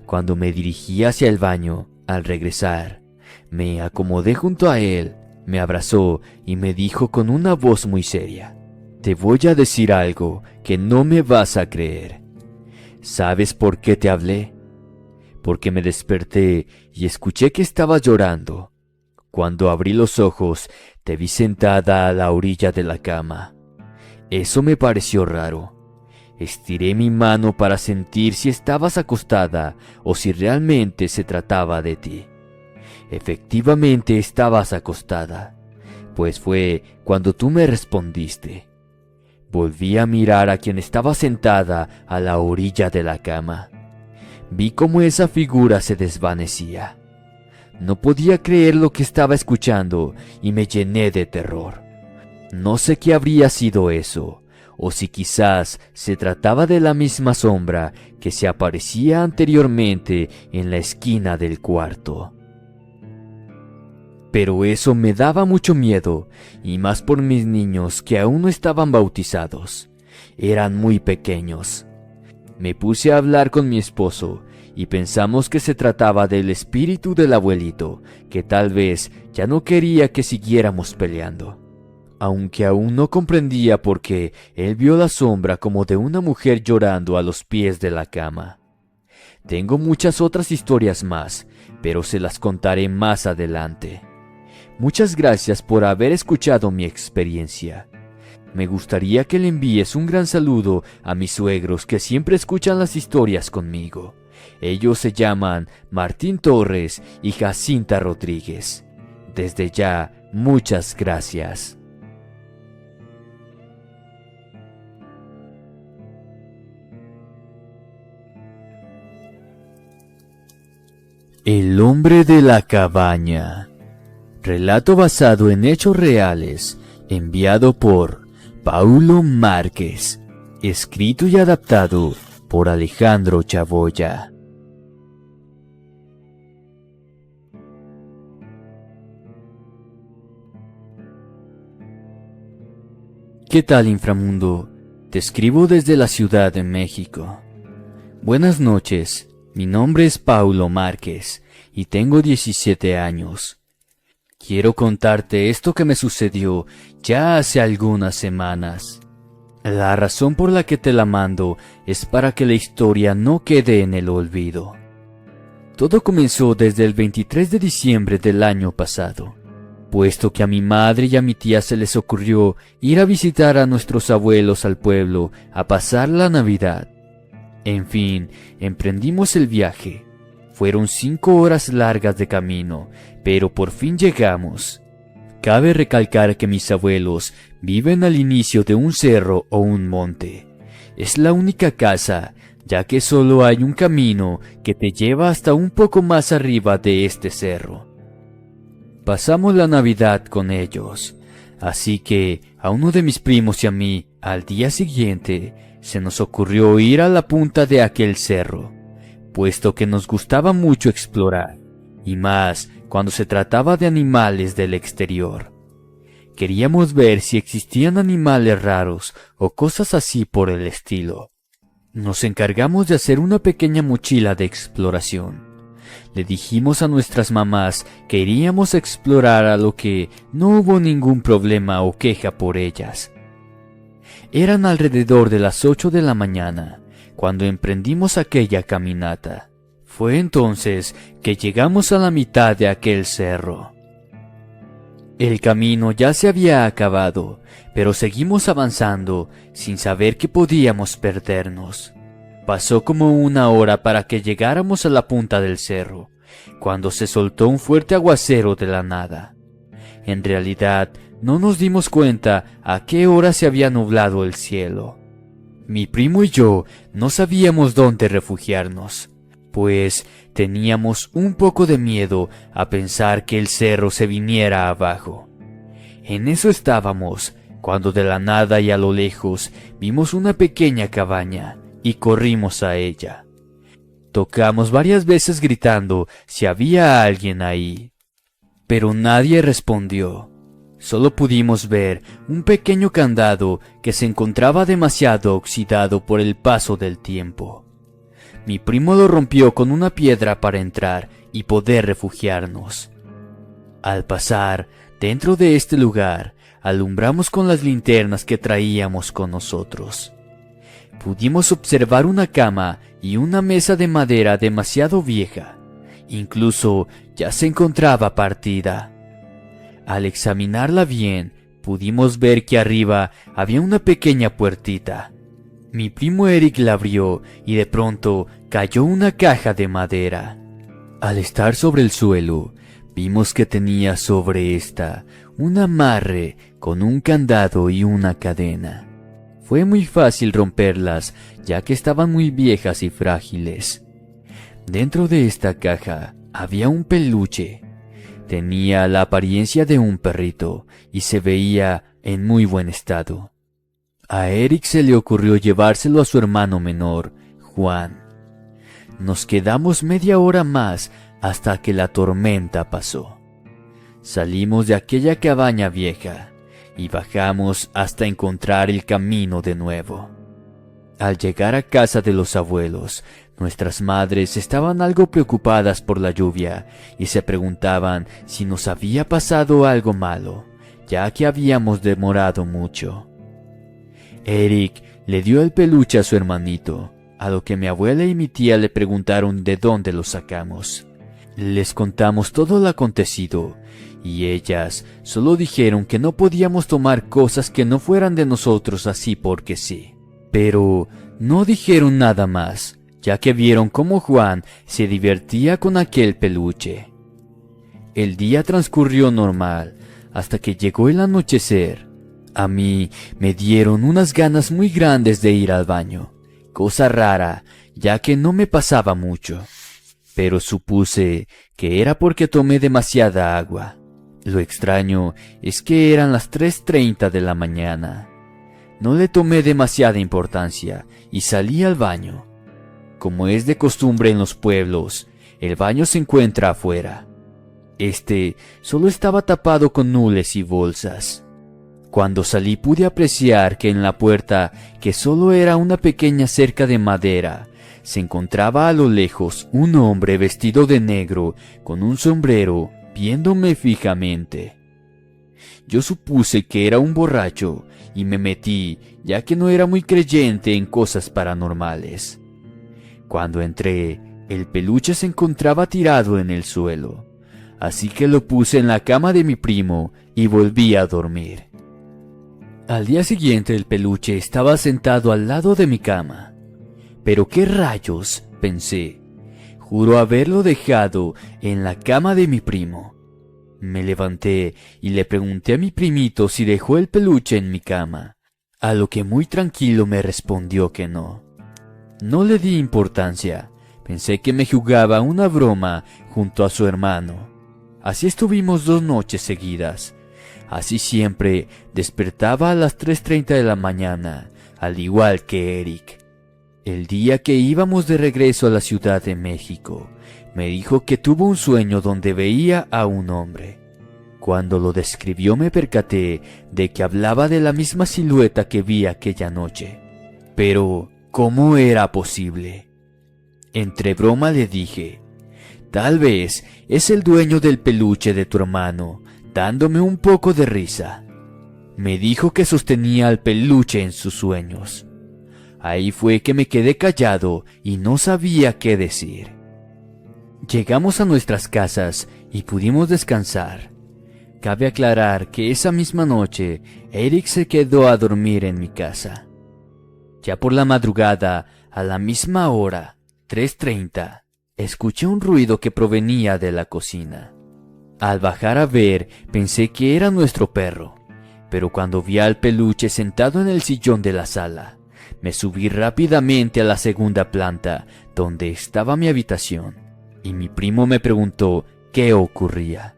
Cuando me dirigí hacia el baño, al regresar, me acomodé junto a él, me abrazó y me dijo con una voz muy seria: «Te voy a decir algo que no me vas a creer. ¿Sabes por qué te hablé? Porque me desperté y escuché que estabas llorando. Cuando abrí los ojos, te vi sentada a la orilla de la cama. Eso me pareció raro. Estiré mi mano para sentir si estabas acostada o si realmente se trataba de ti. Efectivamente estabas acostada, pues fue cuando tú me respondiste. Volví a mirar a quien estaba sentada a la orilla de la cama. Vi cómo esa figura se desvanecía. No podía creer lo que estaba escuchando y me llené de terror. No sé qué habría sido eso, o si quizás se trataba de la misma sombra que se aparecía anteriormente en la esquina del cuarto. Pero eso me daba mucho miedo, y más por mis niños que aún no estaban bautizados. Eran muy pequeños. Me puse a hablar con mi esposo y pensamos que se trataba del espíritu del abuelito, que tal vez ya no quería que siguiéramos peleando. Aunque aún no comprendía por qué, él vio la sombra como de una mujer llorando a los pies de la cama. Tengo muchas otras historias más, pero se las contaré más adelante. Muchas gracias por haber escuchado mi experiencia. Me gustaría que le envíes un gran saludo a mis suegros que siempre escuchan las historias conmigo. Ellos se llaman Martín Torres y Jacinta Rodríguez. Desde ya, muchas gracias. El hombre de la cabaña. Relato basado en hechos reales, enviado por Paulo Márquez, escrito y adaptado por Alejandro Chaboya. ¿Qué tal, inframundo? Te escribo desde la Ciudad de México. Buenas noches, mi nombre es Paulo Márquez y tengo 17 años. Quiero contarte esto que me sucedió ya hace algunas semanas. La razón por la que te la mando es para que la historia no quede en el olvido. Todo comenzó desde el 23 de diciembre del año pasado, puesto que a mi madre y a mi tía se les ocurrió ir a visitar a nuestros abuelos al pueblo a pasar la Navidad. En fin, emprendimos el viaje. Fueron 5 horas largas de camino, pero por fin llegamos. Cabe recalcar que mis abuelos viven al inicio de un cerro o un monte. Es la única casa, ya que solo hay un camino que te lleva hasta un poco más arriba de este cerro. Pasamos la Navidad con ellos, así que a uno de mis primos y a mí, al día siguiente, se nos ocurrió ir a la punta de aquel cerro, puesto que nos gustaba mucho explorar, y más cuando se trataba de animales del exterior. Queríamos ver si existían animales raros o cosas así por el estilo. Nos encargamos de hacer una pequeña mochila de exploración. Le dijimos a nuestras mamás que iríamos a explorar, a lo que no hubo ningún problema o queja por ellas. Eran alrededor de las 8 de la mañana, cuando emprendimos aquella caminata. Fue entonces que llegamos a la mitad de aquel cerro. El camino ya se había acabado, pero seguimos avanzando sin saber que podíamos perdernos. Pasó como 1 hora para que llegáramos a la punta del cerro, cuando se soltó un fuerte aguacero de la nada. En realidad, no nos dimos cuenta a qué hora se había nublado el cielo. Mi primo y yo no sabíamos dónde refugiarnos, pues teníamos un poco de miedo a pensar que el cerro se viniera abajo. En eso estábamos, cuando de la nada y a lo lejos vimos una pequeña cabaña y corrimos a ella. Tocamos varias veces gritando si había alguien ahí, pero nadie respondió. Solo pudimos ver un pequeño candado que se encontraba demasiado oxidado por el paso del tiempo. Mi primo lo rompió con una piedra para entrar y poder refugiarnos. Al pasar dentro de este lugar, alumbramos con las linternas que traíamos con nosotros. Pudimos observar una cama y una mesa de madera demasiado vieja. Incluso ya se encontraba partida. Al examinarla bien, pudimos ver que arriba había una pequeña puertita. Mi primo Eric la abrió y de pronto cayó una caja de madera. Al estar sobre el suelo, vimos que tenía sobre esta un amarre con un candado y una cadena. Fue muy fácil romperlas, ya que estaban muy viejas y frágiles. Dentro de esta caja había un peluche. Tenía la apariencia de un perrito y se veía en muy buen estado. A Eric se le ocurrió llevárselo a su hermano menor, Juan. Nos quedamos media hora más hasta que la tormenta pasó. Salimos de aquella cabaña vieja y bajamos hasta encontrar el camino de nuevo. Al llegar a casa de los abuelos, nuestras madres estaban algo preocupadas por la lluvia y se preguntaban si nos había pasado algo malo, ya que habíamos demorado mucho. Eric le dio el peluche a su hermanito, a lo que mi abuela y mi tía le preguntaron de dónde lo sacamos. Les contamos todo lo acontecido, y ellas solo dijeron que no podíamos tomar cosas que no fueran de nosotros así porque sí. Pero no dijeron nada más, ya que vieron cómo Juan se divertía con aquel peluche. El día transcurrió normal, hasta que llegó el anochecer. A mí me dieron unas ganas muy grandes de ir al baño, cosa rara, ya que no me pasaba mucho. pero supuse que era porque tomé demasiada agua. Lo extraño es que eran las 3:30 de la mañana. No le tomé demasiada importancia y salí al baño. Como es de costumbre en los pueblos, el baño se encuentra afuera. Este solo estaba tapado con nules y bolsas. Cuando salí pude apreciar que en la puerta, que solo era una pequeña cerca de madera, se encontraba a lo lejos un hombre vestido de negro con un sombrero viéndome fijamente. Yo supuse que era un borracho y me metí, ya que no era muy creyente en cosas paranormales. Cuando entré, el peluche se encontraba tirado en el suelo, así que lo puse en la cama de mi primo y volví a dormir. Al día siguiente el peluche estaba sentado al lado de mi cama. ¿Pero qué rayos?, pensé. Juro haberlo dejado en la cama de mi primo. Me levanté y le pregunté a mi primito si dejó el peluche en mi cama, a lo que muy tranquilo me respondió que no. No le di importancia, pensé que me jugaba una broma junto a su hermano. Así estuvimos 2 noches seguidas. Así siempre despertaba a las 3:30 de la mañana, al igual que Eric. El día que íbamos de regreso a la Ciudad de México, me dijo que tuvo un sueño donde veía a un hombre. Cuando lo describió me percaté de que hablaba de la misma silueta que vi aquella noche. Pero, ¿cómo era posible? Entre broma le dije, tal vez es el dueño del peluche de tu hermano, dándome un poco de risa. Me dijo que sostenía al peluche en sus sueños. Ahí fue que me quedé callado y no sabía qué decir. Llegamos a nuestras casas y pudimos descansar. Cabe aclarar que esa misma noche Eric se quedó a dormir en mi casa. Ya por la madrugada, a la misma hora, 3:30, escuché un ruido que provenía de la cocina. Al bajar a ver, pensé que era nuestro perro, pero cuando vi al peluche sentado en el sillón de la sala, me subí rápidamente a la segunda planta, donde estaba mi habitación, y mi primo me preguntó qué ocurría.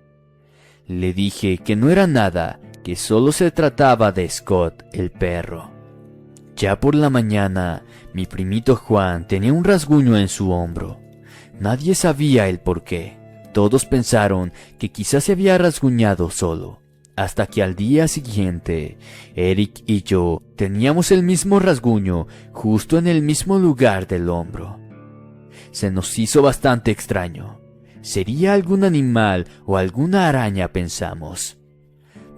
Le dije que no era nada, que solo se trataba de Scott, el perro. Ya por la mañana, mi primito Juan tenía un rasguño en su hombro. Nadie sabía el por qué. Todos pensaron que quizás se había rasguñado solo. Hasta que al día siguiente, Eric y yo teníamos el mismo rasguño justo en el mismo lugar del hombro. Se nos hizo bastante extraño. ¿Sería algún animal o alguna araña?, pensamos.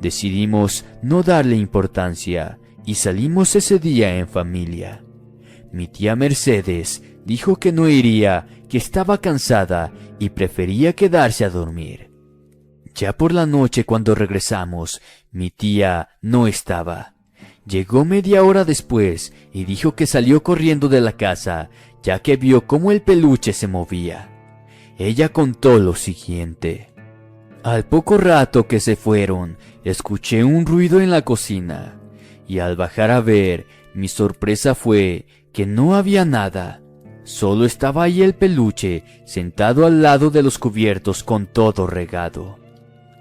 Decidimos no darle importancia y salimos ese día en familia. Mi tía Mercedes dijo que no iría, que estaba cansada y prefería quedarse a dormir. Ya por la noche cuando regresamos, mi tía no estaba. Llegó media hora después y dijo que salió corriendo de la casa, ya que vio cómo el peluche se movía. Ella contó lo siguiente. Al poco rato que se fueron, escuché un ruido en la cocina, y al bajar a ver, mi sorpresa fue que no había nada. Solo estaba ahí el peluche, sentado al lado de los cubiertos con todo regado.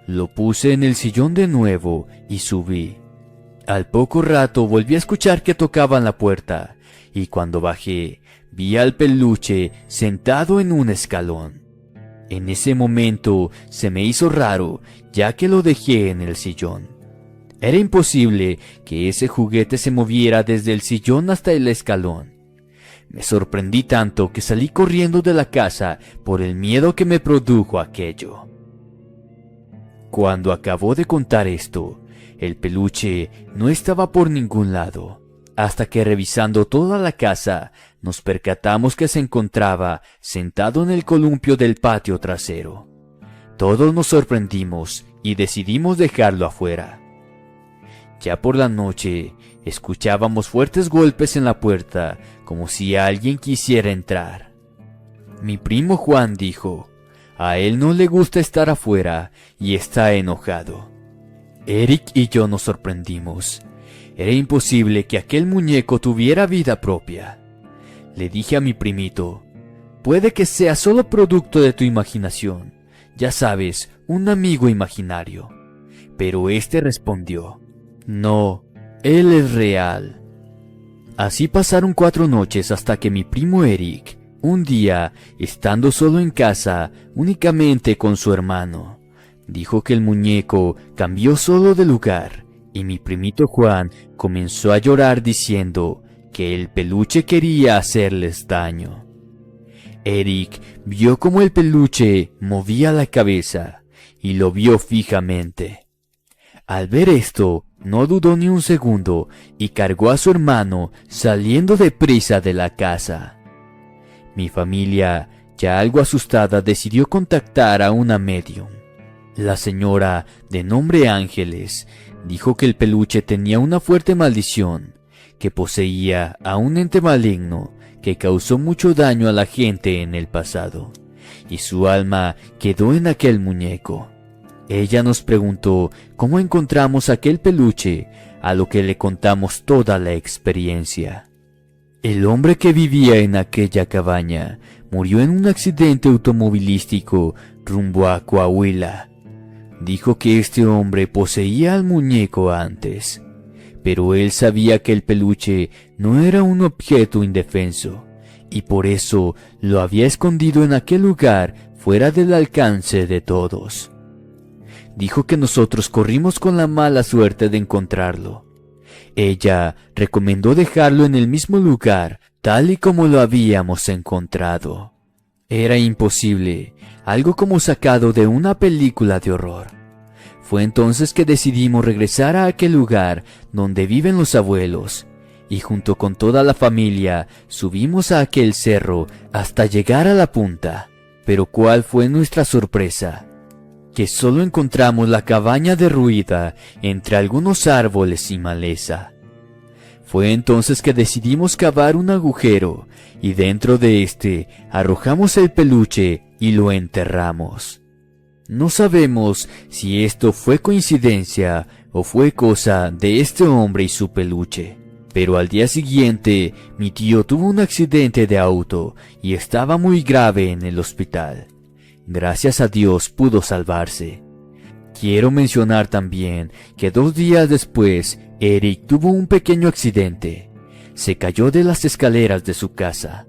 Lo puse en el sillón de nuevo y subí. Al poco rato volví a escuchar que tocaban la puerta, y cuando bajé, vi al peluche sentado en un escalón. En ese momento se me hizo raro, ya que lo dejé en el sillón. Era imposible que ese juguete se moviera desde el sillón hasta el escalón. Me sorprendí tanto que salí corriendo de la casa por el miedo que me produjo aquello. Cuando acabó de contar esto, el peluche no estaba por ningún lado, hasta que revisando toda la casa, nos percatamos que se encontraba sentado en el columpio del patio trasero. Todos nos sorprendimos y decidimos dejarlo afuera. Ya por la noche, escuchábamos fuertes golpes en la puerta, como si alguien quisiera entrar. Mi primo Juan dijo, a él no le gusta estar afuera y está enojado. Eric y yo nos sorprendimos. Era imposible que aquel muñeco tuviera vida propia. Le dije a mi primito, puede que sea solo producto de tu imaginación. Ya sabes, un amigo imaginario. Pero este respondió: no, él es real. Así pasaron 4 noches hasta que mi primo Eric, un día, estando solo en casa, únicamente con su hermano, dijo que el muñeco cambió solo de lugar, y mi primito Juan comenzó a llorar diciendo que el peluche quería hacerles daño. Eric vio cómo el peluche movía la cabeza, y lo vio fijamente. Al ver esto, no dudó ni un segundo y cargó a su hermano saliendo deprisa de la casa. Mi familia, ya algo asustada, decidió contactar a una medium. La señora, de nombre Ángeles, dijo que el peluche tenía una fuerte maldición, que poseía a un ente maligno que causó mucho daño a la gente en el pasado, y su alma quedó en aquel muñeco. Ella nos preguntó cómo encontramos aquel peluche, a lo que le contamos toda la experiencia. El hombre que vivía en aquella cabaña murió en un accidente automovilístico rumbo a Coahuila. Dijo que este hombre poseía al muñeco antes, pero él sabía que el peluche no era un objeto indefenso, y por eso lo había escondido en aquel lugar fuera del alcance de todos. Dijo que nosotros corrimos con la mala suerte de encontrarlo. Ella recomendó dejarlo en el mismo lugar, tal y como lo habíamos encontrado. Era imposible, algo como sacado de una película de horror. Fue entonces que decidimos regresar a aquel lugar donde viven los abuelos, y junto con toda la familia subimos a aquel cerro hasta llegar a la punta. Pero ¿cuál fue nuestra sorpresa? Que solo encontramos la cabaña derruida entre algunos árboles y maleza. Fue entonces que decidimos cavar un agujero y dentro de este arrojamos el peluche y lo enterramos. No sabemos si esto fue coincidencia o fue cosa de este hombre y su peluche, pero al día siguiente mi tío tuvo un accidente de auto y estaba muy grave en el hospital. Gracias a Dios pudo salvarse. Quiero mencionar también que 2 días después, Eric tuvo un pequeño accidente. Se cayó de las escaleras de su casa.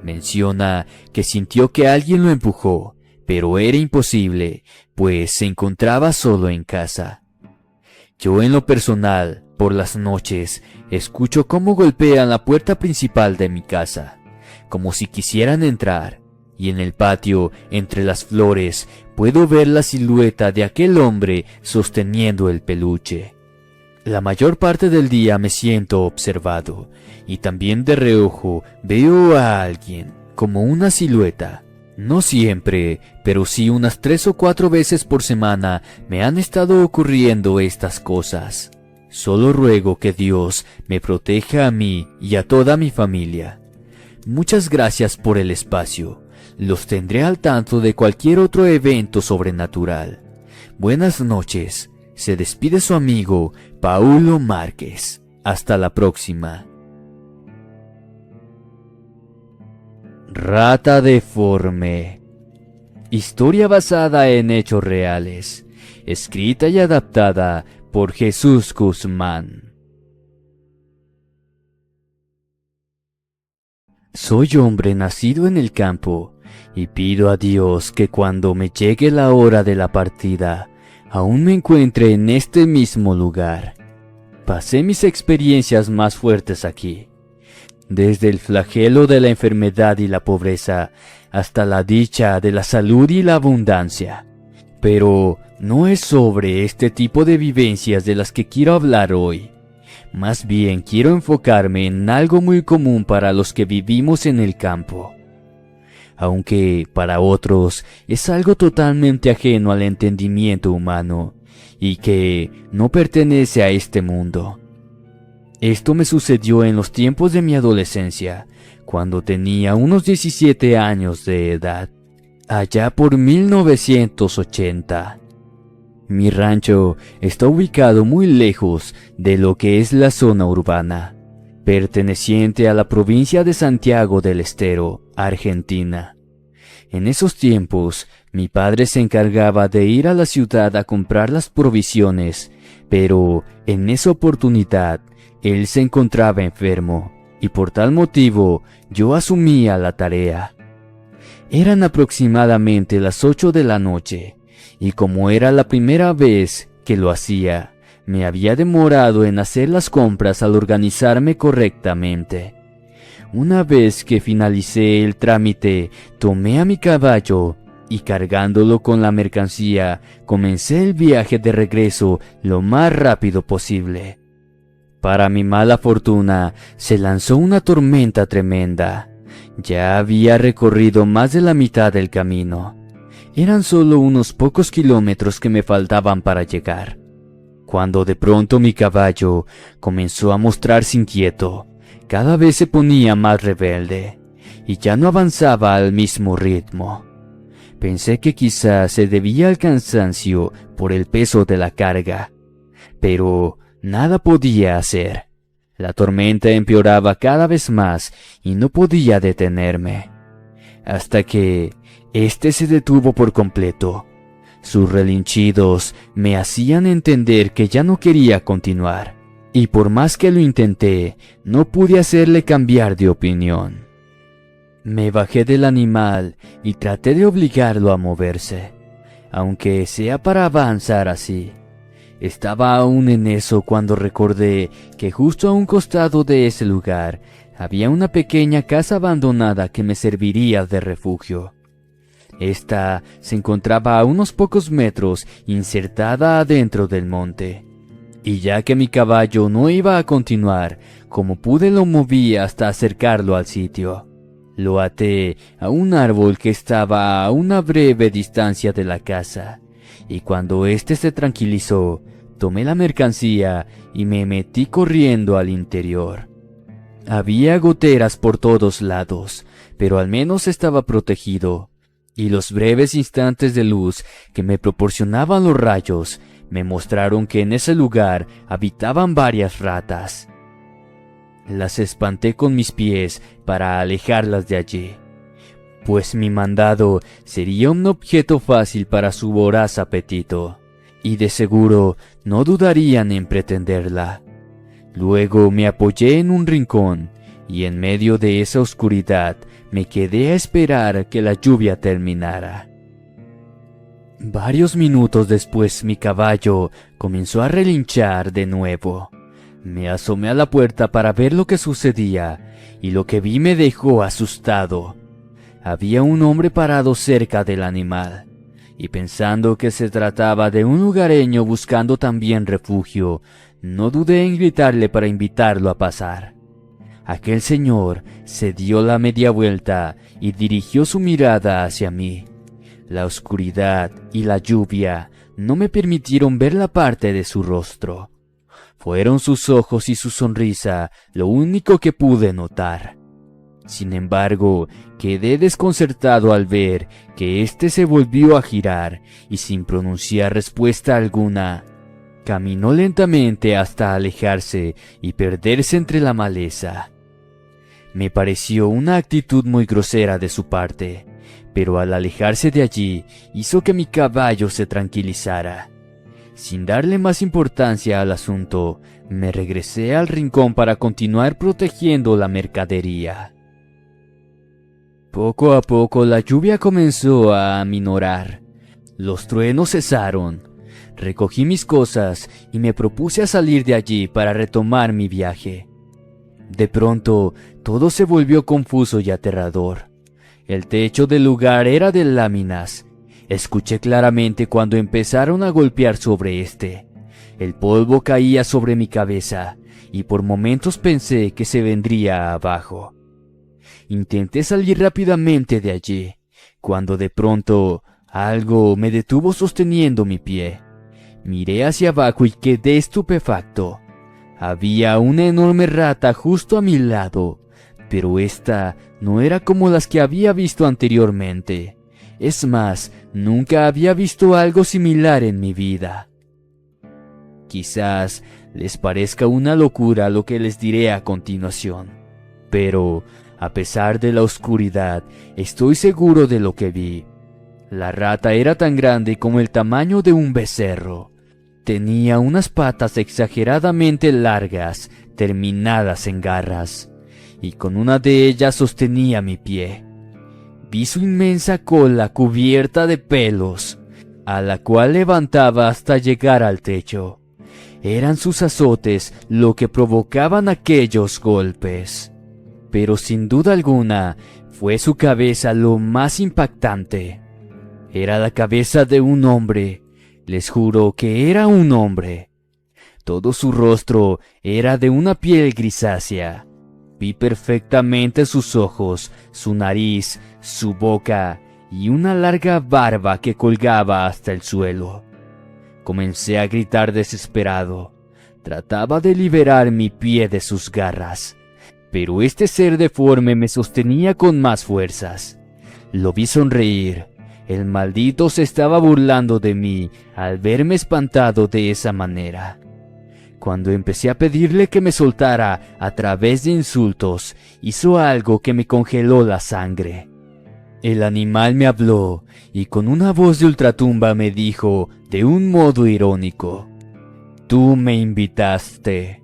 Menciona que sintió que alguien lo empujó, pero era imposible, pues se encontraba solo en casa. Yo en lo personal, por las noches, escucho cómo golpean la puerta principal de mi casa, como si quisieran entrar. Y en el patio, entre las flores, puedo ver la silueta de aquel hombre sosteniendo el peluche. La mayor parte del día me siento observado, y también de reojo veo a alguien, como una silueta. No siempre, pero sí unas 3 o 4 veces por semana me han estado ocurriendo estas cosas. Solo ruego que Dios me proteja a mí y a toda mi familia. Muchas gracias por el espacio. Los tendré al tanto de cualquier otro evento sobrenatural. Buenas noches. Se despide su amigo Paulo Márquez. Hasta la próxima. Rata deforme. Historia basada en hechos reales. Escrita y adaptada por Jesús Guzmán. Soy hombre nacido en el campo, y pido a Dios que cuando me llegue la hora de la partida, aún me encuentre en este mismo lugar. Pasé mis experiencias más fuertes aquí, desde el flagelo de la enfermedad y la pobreza, hasta la dicha de la salud y la abundancia. Pero no es sobre este tipo de vivencias de las que quiero hablar hoy. Más bien quiero enfocarme en algo muy común para los que vivimos en el campo, aunque para otros es algo totalmente ajeno al entendimiento humano y que no pertenece a este mundo. Esto me sucedió en los tiempos de mi adolescencia, cuando tenía unos 17 años de edad, allá por 1980. Mi rancho está ubicado muy lejos de lo que es la zona urbana. perteneciente a la provincia de Santiago del Estero, Argentina. En esos tiempos, mi padre se encargaba de ir a la ciudad a comprar las provisiones, pero en esa oportunidad él se encontraba enfermo, y por tal motivo yo asumía la tarea. Eran aproximadamente las 8 de la noche, y como era la primera vez que lo hacía, me había demorado en hacer las compras al organizarme correctamente. Una vez que finalicé el trámite, tomé a mi caballo y cargándolo con la mercancía, comencé el viaje de regreso lo más rápido posible. Para mi mala fortuna, se lanzó una tormenta tremenda. Ya había recorrido más de la mitad del camino. Eran solo unos pocos kilómetros que me faltaban para llegar, cuando de pronto mi caballo comenzó a mostrarse inquieto. Cada vez se ponía más rebelde, y ya no avanzaba al mismo ritmo. Pensé que quizás se debía al cansancio por el peso de la carga, pero nada podía hacer. La tormenta empeoraba cada vez más y no podía detenerme, hasta que este se detuvo por completo. Sus relinchidos me hacían entender que ya no quería continuar, y por más que lo intenté, no pude hacerle cambiar de opinión. Me bajé del animal y traté de obligarlo a moverse, aunque sea para avanzar así. Estaba aún en eso cuando recordé que justo a un costado de ese lugar había una pequeña casa abandonada que me serviría de refugio. Esta se encontraba a unos pocos metros insertada adentro del monte, y ya que mi caballo no iba a continuar, como pude lo moví hasta acercarlo al sitio. Lo até a un árbol que estaba a una breve distancia de la casa, y cuando éste se tranquilizó, tomé la mercancía y me metí corriendo al interior. Había goteras por todos lados, pero al menos estaba protegido, y los breves instantes de luz que me proporcionaban los rayos me mostraron que en ese lugar habitaban varias ratas. Las espanté con mis pies para alejarlas de allí, pues mi mandado sería un objeto fácil para su voraz apetito, y de seguro no dudarían en pretenderla. Luego me apoyé en un rincón, y en medio de esa oscuridad me quedé a esperar que la lluvia terminara. Varios minutos después mi caballo comenzó a relinchar de nuevo. Me asomé a la puerta para ver lo que sucedía, y lo que vi me dejó asustado. Había un hombre parado cerca del animal, y pensando que se trataba de un lugareño buscando también refugio, no dudé en gritarle para invitarlo a pasar. Aquel señor se dio la media vuelta y dirigió su mirada hacia mí. La oscuridad y la lluvia no me permitieron ver la parte de su rostro. Fueron sus ojos y su sonrisa lo único que pude notar. Sin embargo, quedé desconcertado al ver que éste se volvió a girar y sin pronunciar respuesta alguna, caminó lentamente hasta alejarse y perderse entre la maleza. Me pareció una actitud muy grosera de su parte, pero al alejarse de allí hizo que mi caballo se tranquilizara. Sin darle más importancia al asunto, me regresé al rincón para continuar protegiendo la mercadería. Poco a poco la lluvia comenzó a aminorar. Los truenos cesaron. Recogí mis cosas y me propuse a salir de allí para retomar mi viaje. De pronto, todo se volvió confuso y aterrador. El techo del lugar era de láminas. Escuché claramente cuando empezaron a golpear sobre este. El polvo caía sobre mi cabeza y por momentos pensé que se vendría abajo. Intenté salir rápidamente de allí, cuando de pronto algo me detuvo sosteniendo mi pie. Miré hacia abajo y quedé estupefacto. Había una enorme rata justo a mi lado, pero esta no era como las que había visto anteriormente. Es más, nunca había visto algo similar en mi vida. Quizás les parezca una locura lo que les diré a continuación, pero a pesar de la oscuridad, estoy seguro de lo que vi. La rata era tan grande como el tamaño de un becerro. Tenía unas patas exageradamente largas, terminadas en garras, y con una de ellas sostenía mi pie. Vi su inmensa cola cubierta de pelos, a la cual levantaba hasta llegar al techo. Eran sus azotes lo que provocaban aquellos golpes. Pero sin duda alguna, fue su cabeza lo más impactante. Era la cabeza de un hombre. Les juro que era un hombre. Todo su rostro era de una piel grisácea. Vi perfectamente sus ojos, su nariz, su boca y una larga barba que colgaba hasta el suelo. Comencé a gritar desesperado. Trataba de liberar mi pie de sus garras, pero este ser deforme me sostenía con más fuerzas. Lo vi sonreír. El maldito se estaba burlando de mí al verme espantado de esa manera. Cuando empecé a pedirle que me soltara a través de insultos, hizo algo que me congeló la sangre. El animal me habló y con una voz de ultratumba me dijo de un modo irónico: «Tú me invitaste».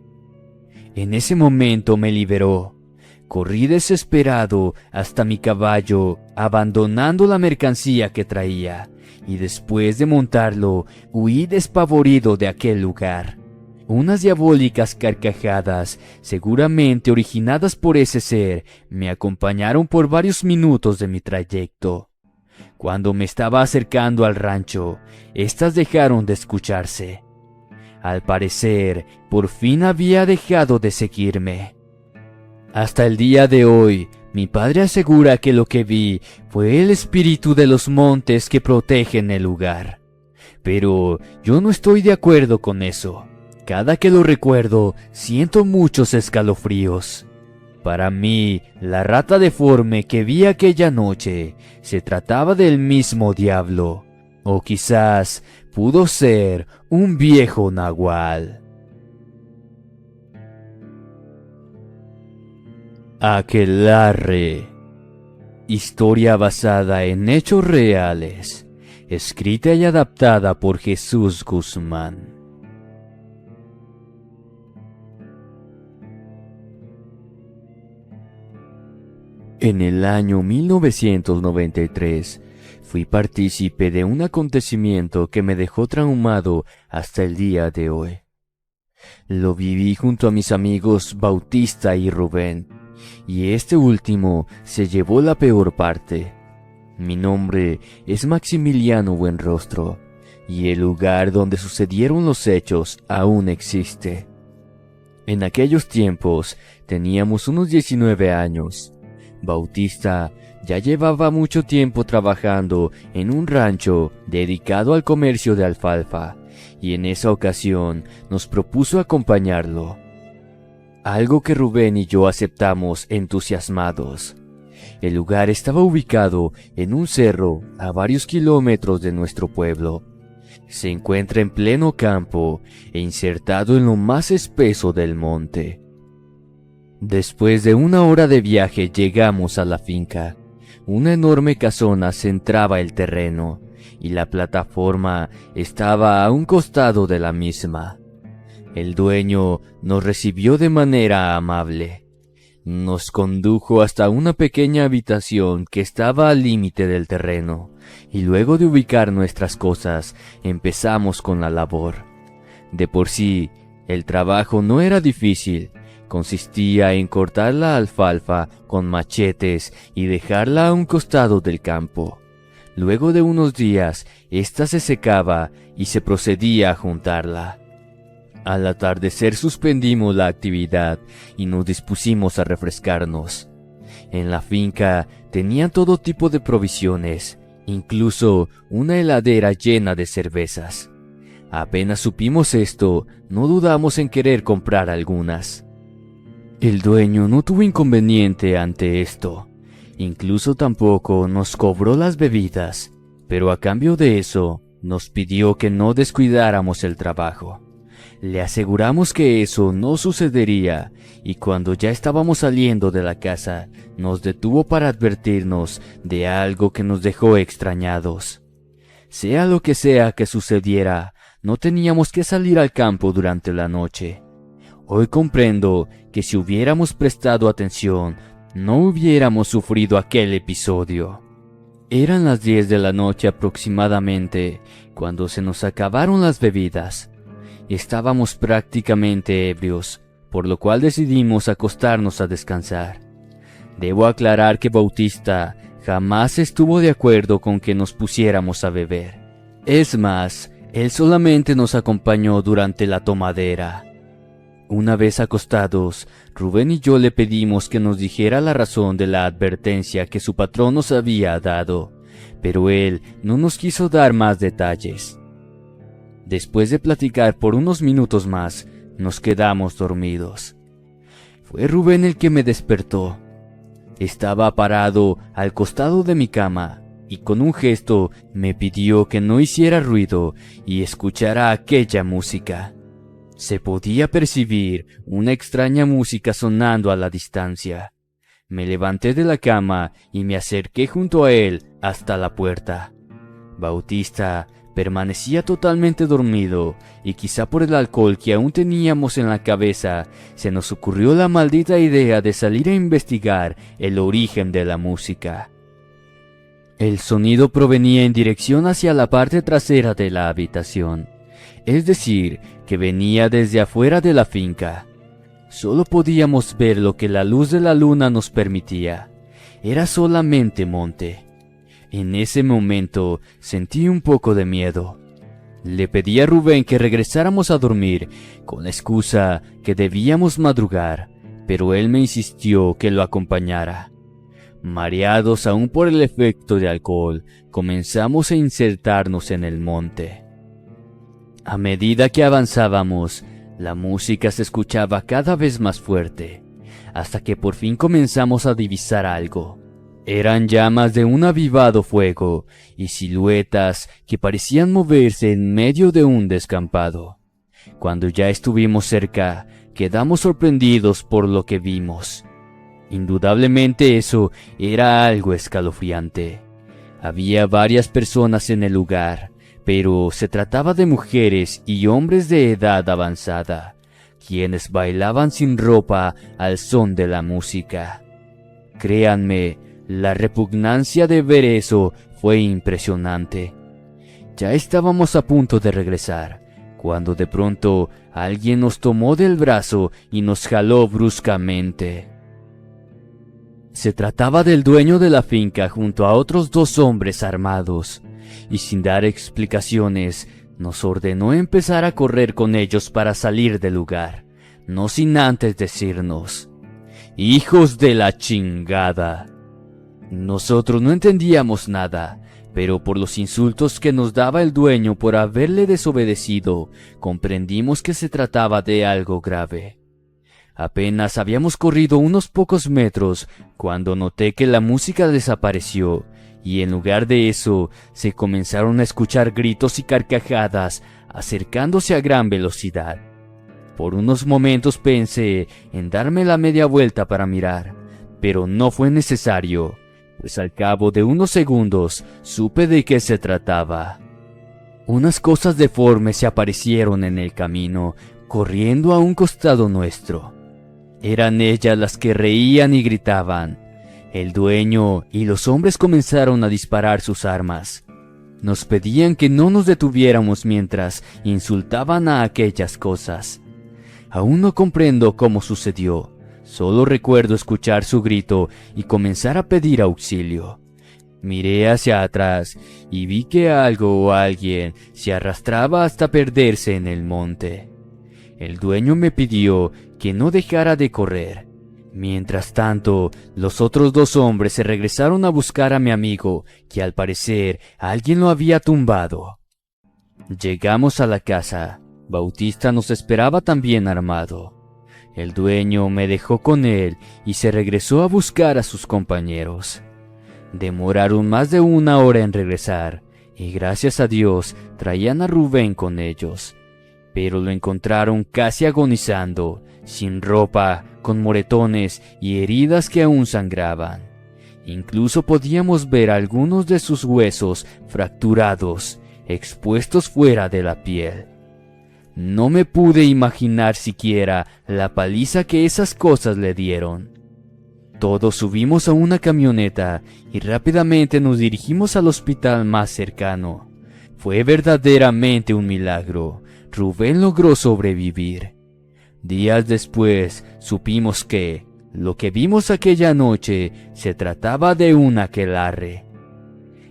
En ese momento me liberó. Corrí desesperado hasta mi caballo, abandonando la mercancía que traía, y después de montarlo, huí despavorido de aquel lugar. Unas diabólicas carcajadas, seguramente originadas por ese ser, me acompañaron por varios minutos de mi trayecto. Cuando me estaba acercando al rancho, estas dejaron de escucharse. Al parecer, por fin había dejado de seguirme. Hasta el día de hoy, mi padre asegura que lo que vi fue el espíritu de los montes que protegen el lugar. Pero yo no estoy de acuerdo con eso. Cada que lo recuerdo, siento muchos escalofríos. Para mí, la rata deforme que vi aquella noche se trataba del mismo diablo, o quizás pudo ser un viejo nahual. Aquelarre. Historia basada en hechos reales, escrita y adaptada por Jesús Guzmán. En el año 1993, fui partícipe de un acontecimiento que me dejó traumado hasta el día de hoy. Lo viví junto a mis amigos Bautista y Rubén, y este último se llevó la peor parte. Mi nombre es Maximiliano Buenrostro, y el lugar donde sucedieron los hechos aún existe. En aquellos tiempos teníamos unos 19 años. Bautista ya llevaba mucho tiempo trabajando en un rancho dedicado al comercio de alfalfa, y en esa ocasión nos propuso acompañarlo. Algo que Rubén y yo aceptamos entusiasmados. El lugar estaba ubicado en un cerro a varios kilómetros de nuestro pueblo. Se encuentra en pleno campo e insertado en lo más espeso del monte. Después de una hora de viaje llegamos a la finca. Una enorme casona centraba el terreno y la plataforma estaba a un costado de la misma. El dueño nos recibió de manera amable. Nos condujo hasta una pequeña habitación que estaba al límite del terreno, y luego de ubicar nuestras cosas, empezamos con la labor. De por sí, el trabajo no era difícil. Consistía en cortar la alfalfa con machetes y dejarla a un costado del campo. Luego de unos días, ésta se secaba y se procedía a juntarla. Al atardecer suspendimos la actividad y nos dispusimos a refrescarnos. En la finca tenían todo tipo de provisiones, incluso una heladera llena de cervezas. Apenas supimos esto, no dudamos en querer comprar algunas. El dueño no tuvo inconveniente ante esto, incluso tampoco nos cobró las bebidas, pero a cambio de eso nos pidió que no descuidáramos el trabajo. Le aseguramos que eso no sucedería, y cuando ya estábamos saliendo de la casa, nos detuvo para advertirnos de algo que nos dejó extrañados. Sea lo que sea que sucediera, no teníamos que salir al campo durante la noche. Hoy comprendo que si hubiéramos prestado atención, no hubiéramos sufrido aquel episodio. Eran las 10 de la noche aproximadamente, cuando se nos acabaron las bebidas. Estábamos prácticamente ebrios, por lo cual decidimos acostarnos a descansar. Debo aclarar que Bautista jamás estuvo de acuerdo con que nos pusiéramos a beber. Es más, él solamente nos acompañó durante la tomadera. Una vez acostados, Rubén y yo le pedimos que nos dijera la razón de la advertencia que su patrón nos había dado, pero él no nos quiso dar más detalles. Después de platicar por unos minutos más, nos quedamos dormidos. Fue Rubén el que me despertó. Estaba parado al costado de mi cama y con un gesto me pidió que no hiciera ruido y escuchara aquella música. Se podía percibir una extraña música sonando a la distancia. Me levanté de la cama y me acerqué junto a él hasta la puerta. Bautista permanecía totalmente dormido y quizá por el alcohol que aún teníamos en la cabeza, se nos ocurrió la maldita idea de salir a investigar el origen de la música. El sonido provenía en dirección hacia la parte trasera de la habitación, es decir, que venía desde afuera de la finca. Solo podíamos ver lo que la luz de la luna nos permitía. Era solamente monte. En ese momento sentí un poco de miedo. Le pedí a Rubén que regresáramos a dormir con la excusa que debíamos madrugar, pero él me insistió que lo acompañara. Mareados aún por el efecto de alcohol, comenzamos a insertarnos en el monte. A medida que avanzábamos, la música se escuchaba cada vez más fuerte, hasta que por fin comenzamos a divisar algo. Eran llamas de un avivado fuego y siluetas que parecían moverse en medio de un descampado. Cuando ya estuvimos cerca, quedamos sorprendidos por lo que vimos. Indudablemente eso era algo escalofriante. Había varias personas en el lugar, pero se trataba de mujeres y hombres de edad avanzada, quienes bailaban sin ropa al son de la música. Créanme, la repugnancia de ver eso fue impresionante. Ya estábamos a punto de regresar, cuando de pronto alguien nos tomó del brazo y nos jaló bruscamente. Se trataba del dueño de la finca junto a otros 2 hombres armados, y sin dar explicaciones, nos ordenó empezar a correr con ellos para salir del lugar, no sin antes decirnos: «¡Hijos de la chingada!». Nosotros no entendíamos nada, pero por los insultos que nos daba el dueño por haberle desobedecido, comprendimos que se trataba de algo grave. Apenas habíamos corrido unos pocos metros cuando noté que la música desapareció y en lugar de eso se comenzaron a escuchar gritos y carcajadas acercándose a gran velocidad. Por unos momentos pensé en darme la media vuelta para mirar, pero no fue necesario, pues al cabo de unos segundos supe de qué se trataba. Unas cosas deformes se aparecieron en el camino, corriendo a un costado nuestro. Eran ellas las que reían y gritaban. El dueño y los hombres comenzaron a disparar sus armas. Nos pedían que no nos detuviéramos mientras insultaban a aquellas cosas. Aún no comprendo cómo sucedió. Solo recuerdo escuchar su grito y comenzar a pedir auxilio. Miré hacia atrás y vi que algo o alguien se arrastraba hasta perderse en el monte. El dueño me pidió que no dejara de correr. Mientras tanto, los otros 2 hombres se regresaron a buscar a mi amigo, que al parecer alguien lo había tumbado. Llegamos a la casa. Bautista nos esperaba también armado. El dueño me dejó con él y se regresó a buscar a sus compañeros. Demoraron más de 1 hora en regresar, y gracias a Dios traían a Rubén con ellos. pero lo encontraron casi agonizando, sin ropa, con moretones y heridas que aún sangraban. Incluso podíamos ver algunos de sus huesos fracturados, expuestos fuera de la piel. No me pude imaginar siquiera la paliza que esas cosas le dieron. Todos subimos a una camioneta y rápidamente nos dirigimos al hospital más cercano. Fue verdaderamente un milagro. Rubén logró sobrevivir. Días después supimos que lo que vimos aquella noche se trataba de un aquelarre.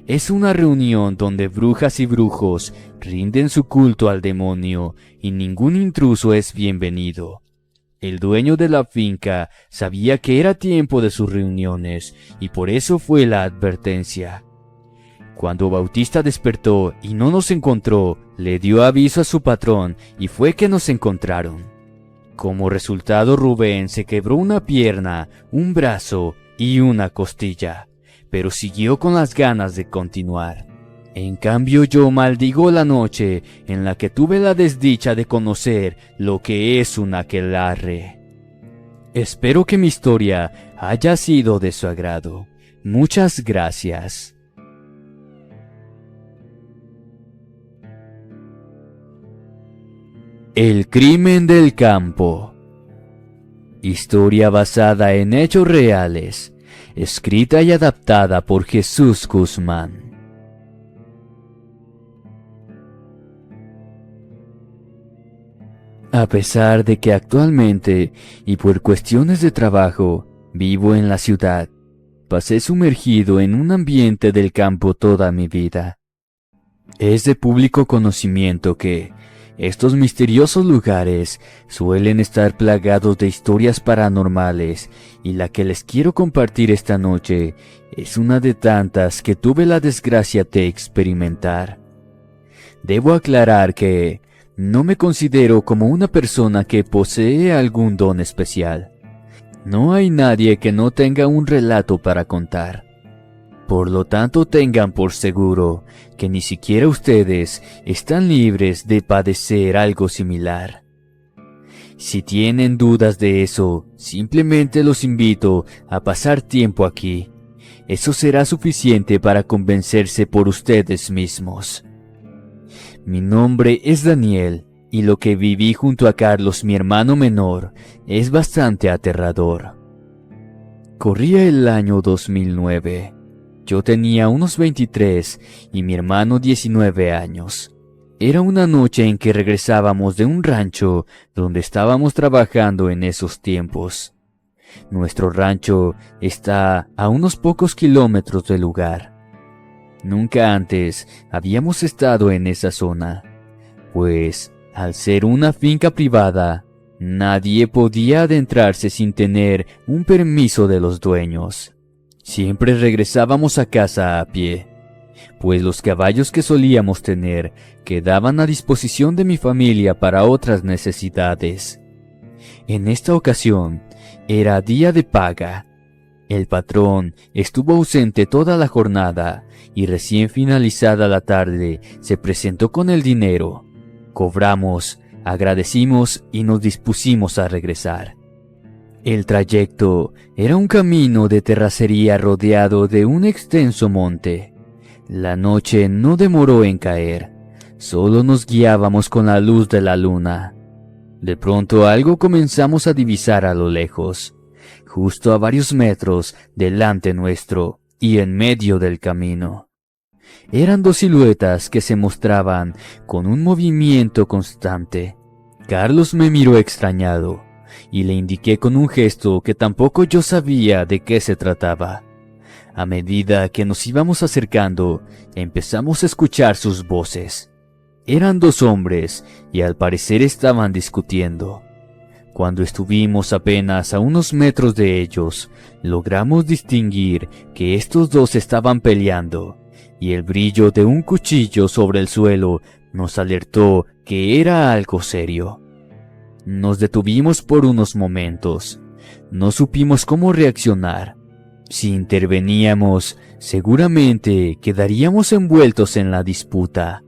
Es una reunión donde brujas y brujos rinden su culto al demonio y ningún intruso es bienvenido. El dueño de la finca sabía que era tiempo de sus reuniones y por eso fue la advertencia. Cuando Bautista despertó y no nos encontró, le dio aviso a su patrón y fue que nos encontraron. Como resultado, Rubén se quebró una pierna, un brazo y una costilla, pero siguió con las ganas de continuar. En cambio, yo maldigo la noche en la que tuve la desdicha de conocer lo que es un aquelarre. Espero que mi historia haya sido de su agrado. Muchas gracias. El crimen del campo. Historia basada en hechos reales, escrita y adaptada por Jesús Guzmán. A pesar de que actualmente, y por cuestiones de trabajo, vivo en la ciudad, pasé sumergido en un ambiente del campo toda mi vida. Es de público conocimiento que estos misteriosos lugares suelen estar plagados de historias paranormales y la que les quiero compartir esta noche es una de tantas que tuve la desgracia de experimentar. Debo aclarar que no me considero como una persona que posee algún don especial. No hay nadie que no tenga un relato para contar. Por lo tanto, tengan por seguro que ni siquiera ustedes están libres de padecer algo similar. Si tienen dudas de eso, simplemente los invito a pasar tiempo aquí. Eso será suficiente para convencerse por ustedes mismos. Mi nombre es Daniel y lo que viví junto a Carlos, mi hermano menor, es bastante aterrador. Corría el año 2009. Yo tenía unos 23 y mi hermano 19 años. Era una noche en que regresábamos de un rancho donde estábamos trabajando en esos tiempos. Nuestro rancho está a unos pocos kilómetros del lugar. Nunca antes habíamos estado en esa zona, pues al ser una finca privada, nadie podía adentrarse sin tener un permiso de los dueños. Siempre regresábamos a casa a pie, pues los caballos que solíamos tener quedaban a disposición de mi familia para otras necesidades. En esta ocasión, era día de paga. El patrón estuvo ausente toda la jornada y recién finalizada la tarde se presentó con el dinero. Cobramos, agradecimos y nos dispusimos a regresar. El trayecto era un camino de terracería rodeado de un extenso monte. La noche no demoró en caer, solo nos guiábamos con la luz de la luna. De pronto algo comenzamos a divisar a lo lejos, justo a varios metros delante nuestro y en medio del camino. Eran dos siluetas que se mostraban con un movimiento constante. Carlos me miró extrañado y le indiqué con un gesto que tampoco yo sabía de qué se trataba. A medida que nos íbamos acercando, empezamos a escuchar sus voces. Eran dos hombres y al parecer estaban discutiendo. Cuando estuvimos apenas a unos metros de ellos, logramos distinguir que estos dos estaban peleando, y el brillo de un cuchillo sobre el suelo nos alertó que era algo serio. Nos detuvimos por unos momentos. No supimos cómo reaccionar. Si interveníamos, seguramente quedaríamos envueltos en la disputa.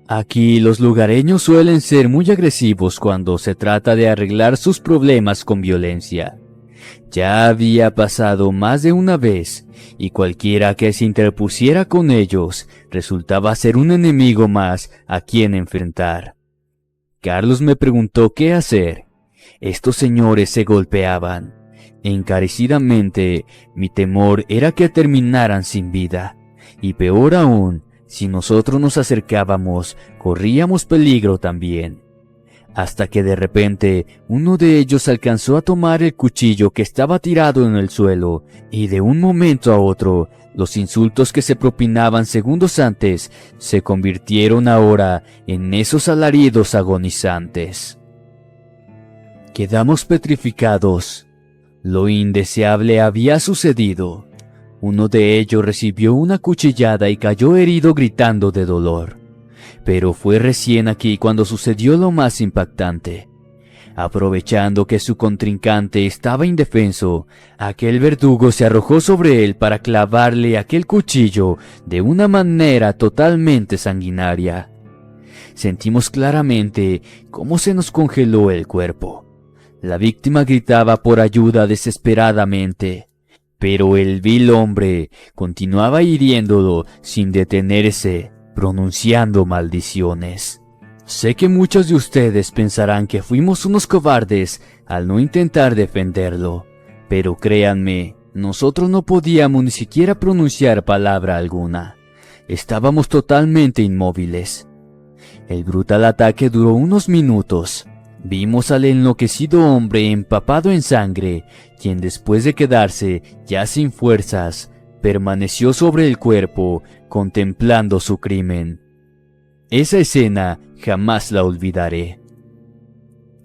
Aquí los lugareños suelen ser muy agresivos cuando se trata de arreglar sus problemas con violencia. Ya había pasado más de una vez, y cualquiera que se interpusiera con ellos resultaba ser un enemigo más a quien enfrentar. Carlos me preguntó qué hacer. Estos señores se golpeaban. Encarecidamente, mi temor era que terminaran sin vida, y peor aún, si nosotros nos acercábamos, corríamos peligro también. Hasta que de repente uno de ellos alcanzó a tomar el cuchillo que estaba tirado en el suelo, y de un momento a otro, los insultos que se propinaban segundos antes se convirtieron ahora en esos alaridos agonizantes. Quedamos petrificados. Lo indeseable había sucedido. Uno de ellos recibió una cuchillada y cayó herido gritando de dolor. Pero fue recién aquí cuando sucedió lo más impactante. Aprovechando que su contrincante estaba indefenso, aquel verdugo se arrojó sobre él para clavarle aquel cuchillo de una manera totalmente sanguinaria. Sentimos claramente cómo se nos congeló el cuerpo. La víctima gritaba por ayuda desesperadamente, pero el vil hombre continuaba hiriéndolo sin detenerse, pronunciando maldiciones. Sé que muchos de ustedes pensarán que fuimos unos cobardes al no intentar defenderlo, pero créanme, nosotros no podíamos ni siquiera pronunciar palabra alguna. Estábamos totalmente inmóviles. El brutal ataque duró unos minutos. Vimos al enloquecido hombre empapado en sangre, quien después de quedarse ya sin fuerzas, permaneció sobre el cuerpo, contemplando su crimen. Esa escena jamás la olvidaré.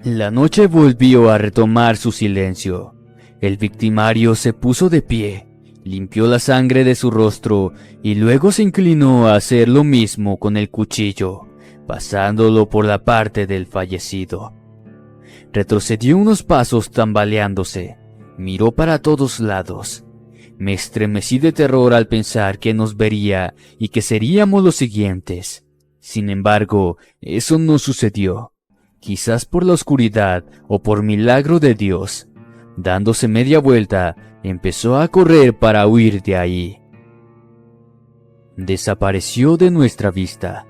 La noche volvió a retomar su silencio. El victimario se puso de pie, limpió la sangre de su rostro y luego se inclinó a hacer lo mismo con el cuchillo, pasándolo por la parte del fallecido. Retrocedió unos pasos tambaleándose, miró para todos lados. Me estremecí de terror al pensar que nos vería y que seríamos los siguientes. Sin embargo, eso no sucedió. Quizás por la oscuridad o por milagro de Dios. Dándose media vuelta, empezó a correr para huir de ahí. Desapareció de nuestra vista,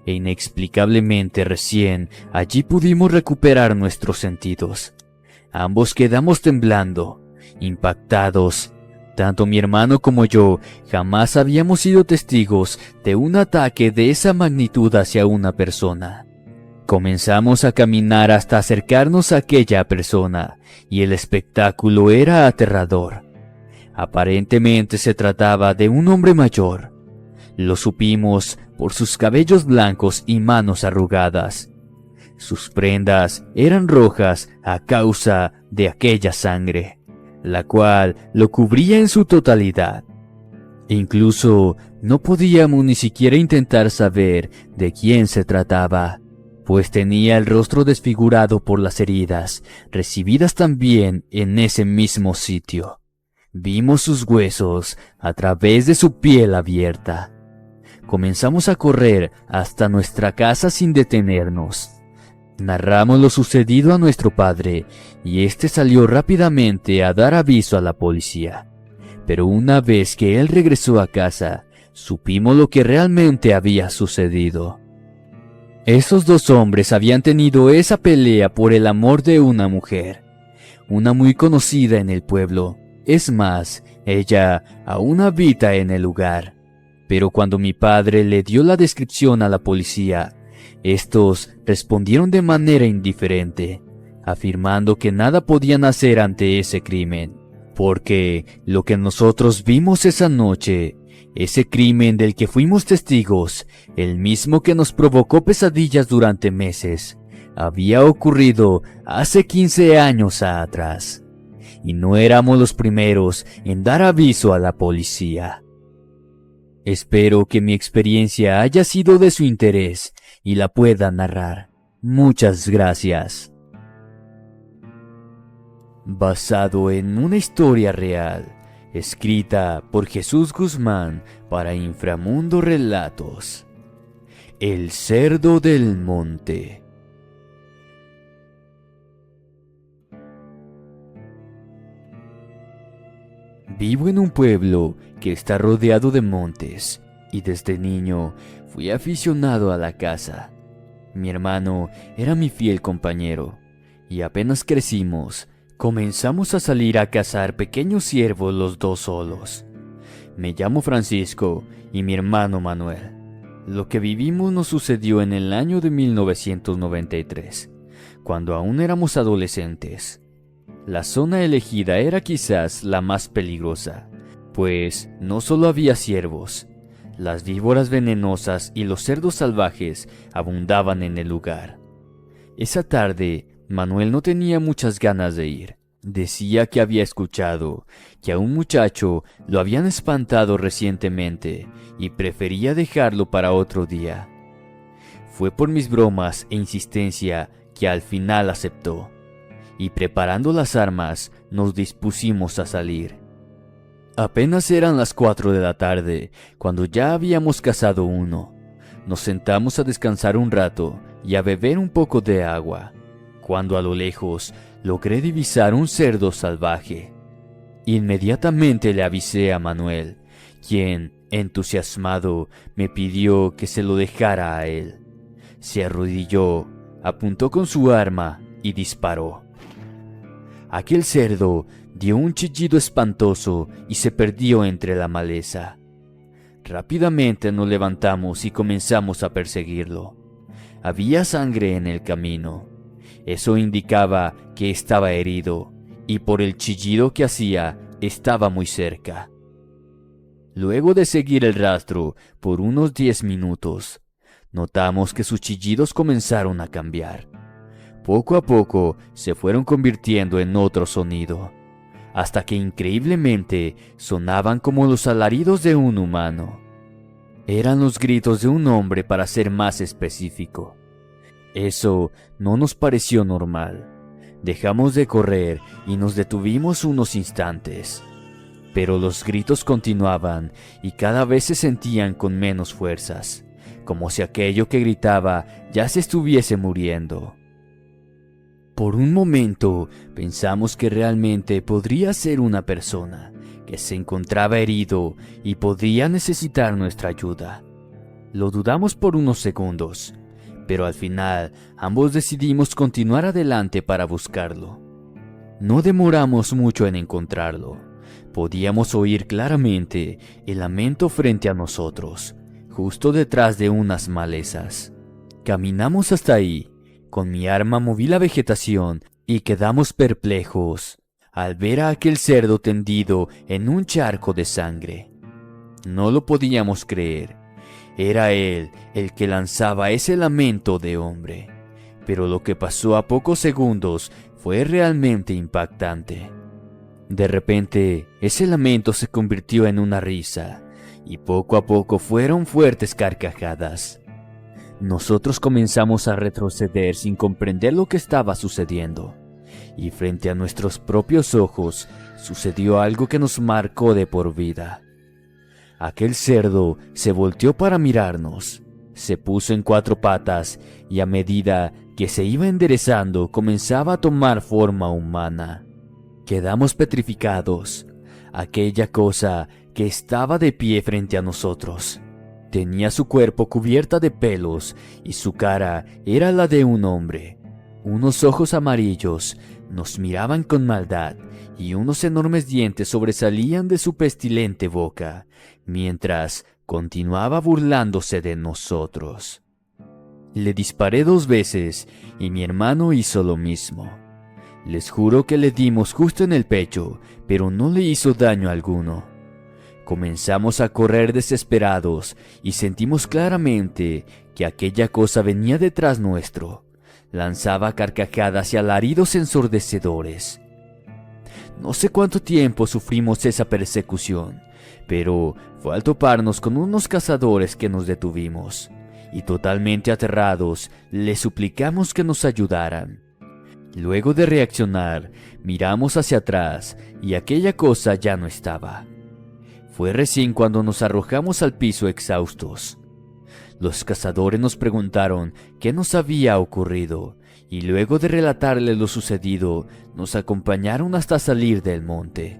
e inexplicablemente recién allí pudimos recuperar nuestros sentidos. Ambos quedamos temblando, impactados. Tanto mi hermano como yo jamás habíamos sido testigos de un ataque de esa magnitud hacia una persona. Comenzamos a caminar hasta acercarnos a aquella persona, y el espectáculo era aterrador. Aparentemente se trataba de un hombre mayor. Lo supimos por sus cabellos blancos y manos arrugadas. Sus prendas eran rojas a causa de aquella sangre, la cual lo cubría en su totalidad. Incluso no podíamos ni siquiera intentar saber de quién se trataba, pues tenía el rostro desfigurado por las heridas, recibidas también en ese mismo sitio. Vimos sus huesos a través de su piel abierta. Comenzamos a correr hasta nuestra casa sin detenernos. Narramos lo sucedido a nuestro padre, y éste salió rápidamente a dar aviso a la policía. Pero una vez que él regresó a casa, supimos lo que realmente había sucedido. Esos dos hombres habían tenido esa pelea por el amor de una mujer, una muy conocida en el pueblo. Es más, ella aún habita en el lugar. Pero cuando mi padre le dio la descripción a la policía, estos respondieron de manera indiferente, afirmando que nada podían hacer ante ese crimen, porque lo que nosotros vimos esa noche, ese crimen del que fuimos testigos, el mismo que nos provocó pesadillas durante meses, había ocurrido hace 15 años atrás, y no éramos los primeros en dar aviso a la policía. Espero que mi experiencia haya sido de su interés y la pueda narrar. Muchas gracias. Basado en una historia real, escrita por Jesús Guzmán para Inframundo Relatos. El cerdo del monte. Vivo en un pueblo que está rodeado de montes y desde niño fui aficionado a la caza. Mi hermano era mi fiel compañero y apenas crecimos, comenzamos a salir a cazar pequeños ciervos los dos solos. Me llamo Francisco y mi hermano Manuel. Lo que vivimos nos sucedió en el año de 1993, cuando aún éramos adolescentes. La zona elegida era quizás la más peligrosa, pues no solo había ciervos, las víboras venenosas y los cerdos salvajes abundaban en el lugar. Esa tarde, Manuel no tenía muchas ganas de ir. Decía que había escuchado que a un muchacho lo habían espantado recientemente y prefería dejarlo para otro día. Fue por mis bromas e insistencia que al final aceptó, y preparando las armas nos dispusimos a salir. Apenas eran las 4 de la tarde cuando ya habíamos cazado uno. Nos sentamos a descansar un rato y a beber un poco de agua, cuando a lo lejos logré divisar un cerdo salvaje. Inmediatamente le avisé a Manuel, quien, entusiasmado, me pidió que se lo dejara a él. Se arrodilló, apuntó con su arma y disparó. Aquel cerdo dio un chillido espantoso y se perdió entre la maleza. Rápidamente nos levantamos y comenzamos a perseguirlo. Había sangre en el camino. Eso indicaba que estaba herido, y por el chillido que hacía, estaba muy cerca. Luego de seguir el rastro por unos 10 minutos, notamos que sus chillidos comenzaron a cambiar. Poco a poco se fueron convirtiendo en otro sonido, hasta que increíblemente sonaban como los alaridos de un humano. Eran los gritos de un hombre, para ser más específico. Eso no nos pareció normal. Dejamos de correr y nos detuvimos unos instantes. Pero los gritos continuaban y cada vez se sentían con menos fuerzas, como si aquello que gritaba ya se estuviese muriendo. Por un momento pensamos que realmente podría ser una persona que se encontraba herido y podría necesitar nuestra ayuda. Lo dudamos por unos segundos, pero al final ambos decidimos continuar adelante para buscarlo. No demoramos mucho en encontrarlo. Podíamos oír claramente el lamento frente a nosotros, justo detrás de unas malezas. Caminamos hasta ahí. Con mi arma moví la vegetación y quedamos perplejos al ver a aquel cerdo tendido en un charco de sangre. No lo podíamos creer. Era él el que lanzaba ese lamento de hombre. Pero lo que pasó a pocos segundos fue realmente impactante. De repente, ese lamento se convirtió en una risa, y poco a poco fueron fuertes carcajadas. Nosotros comenzamos a retroceder sin comprender lo que estaba sucediendo, y frente a nuestros propios ojos sucedió algo que nos marcó de por vida. Aquel cerdo se volteó para mirarnos, se puso en 4 patas y a medida que se iba enderezando comenzaba a tomar forma humana. Quedamos petrificados. Aquella cosa que estaba de pie frente a nosotros tenía su cuerpo cubierta de pelos y su cara era la de un hombre. Unos ojos amarillos nos miraban con maldad y unos enormes dientes sobresalían de su pestilente boca, mientras continuaba burlándose de nosotros. Le disparé 2 veces y mi hermano hizo lo mismo. Les juro que le dimos justo en el pecho, pero no le hizo daño alguno. Comenzamos a correr desesperados y sentimos claramente que aquella cosa venía detrás nuestro. Lanzaba carcajadas y alaridos ensordecedores. No sé cuánto tiempo sufrimos esa persecución, pero fue al toparnos con unos cazadores que nos detuvimos, y totalmente aterrados le suplicamos que nos ayudaran. Luego de reaccionar, miramos hacia atrás y aquella cosa ya no estaba. Fue recién cuando nos arrojamos al piso exhaustos. Los cazadores nos preguntaron qué nos había ocurrido, y luego de relatarles lo sucedido, nos acompañaron hasta salir del monte.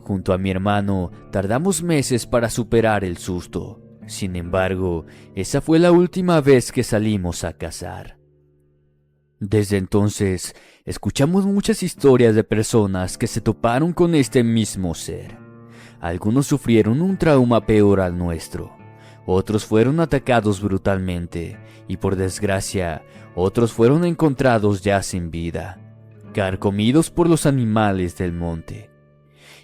Junto a mi hermano, tardamos meses para superar el susto. Sin embargo, esa fue la última vez que salimos a cazar. Desde entonces, escuchamos muchas historias de personas que se toparon con este mismo ser. Algunos sufrieron un trauma peor al nuestro. Otros fueron atacados brutalmente y, por desgracia, otros fueron encontrados ya sin vida, carcomidos por los animales del monte.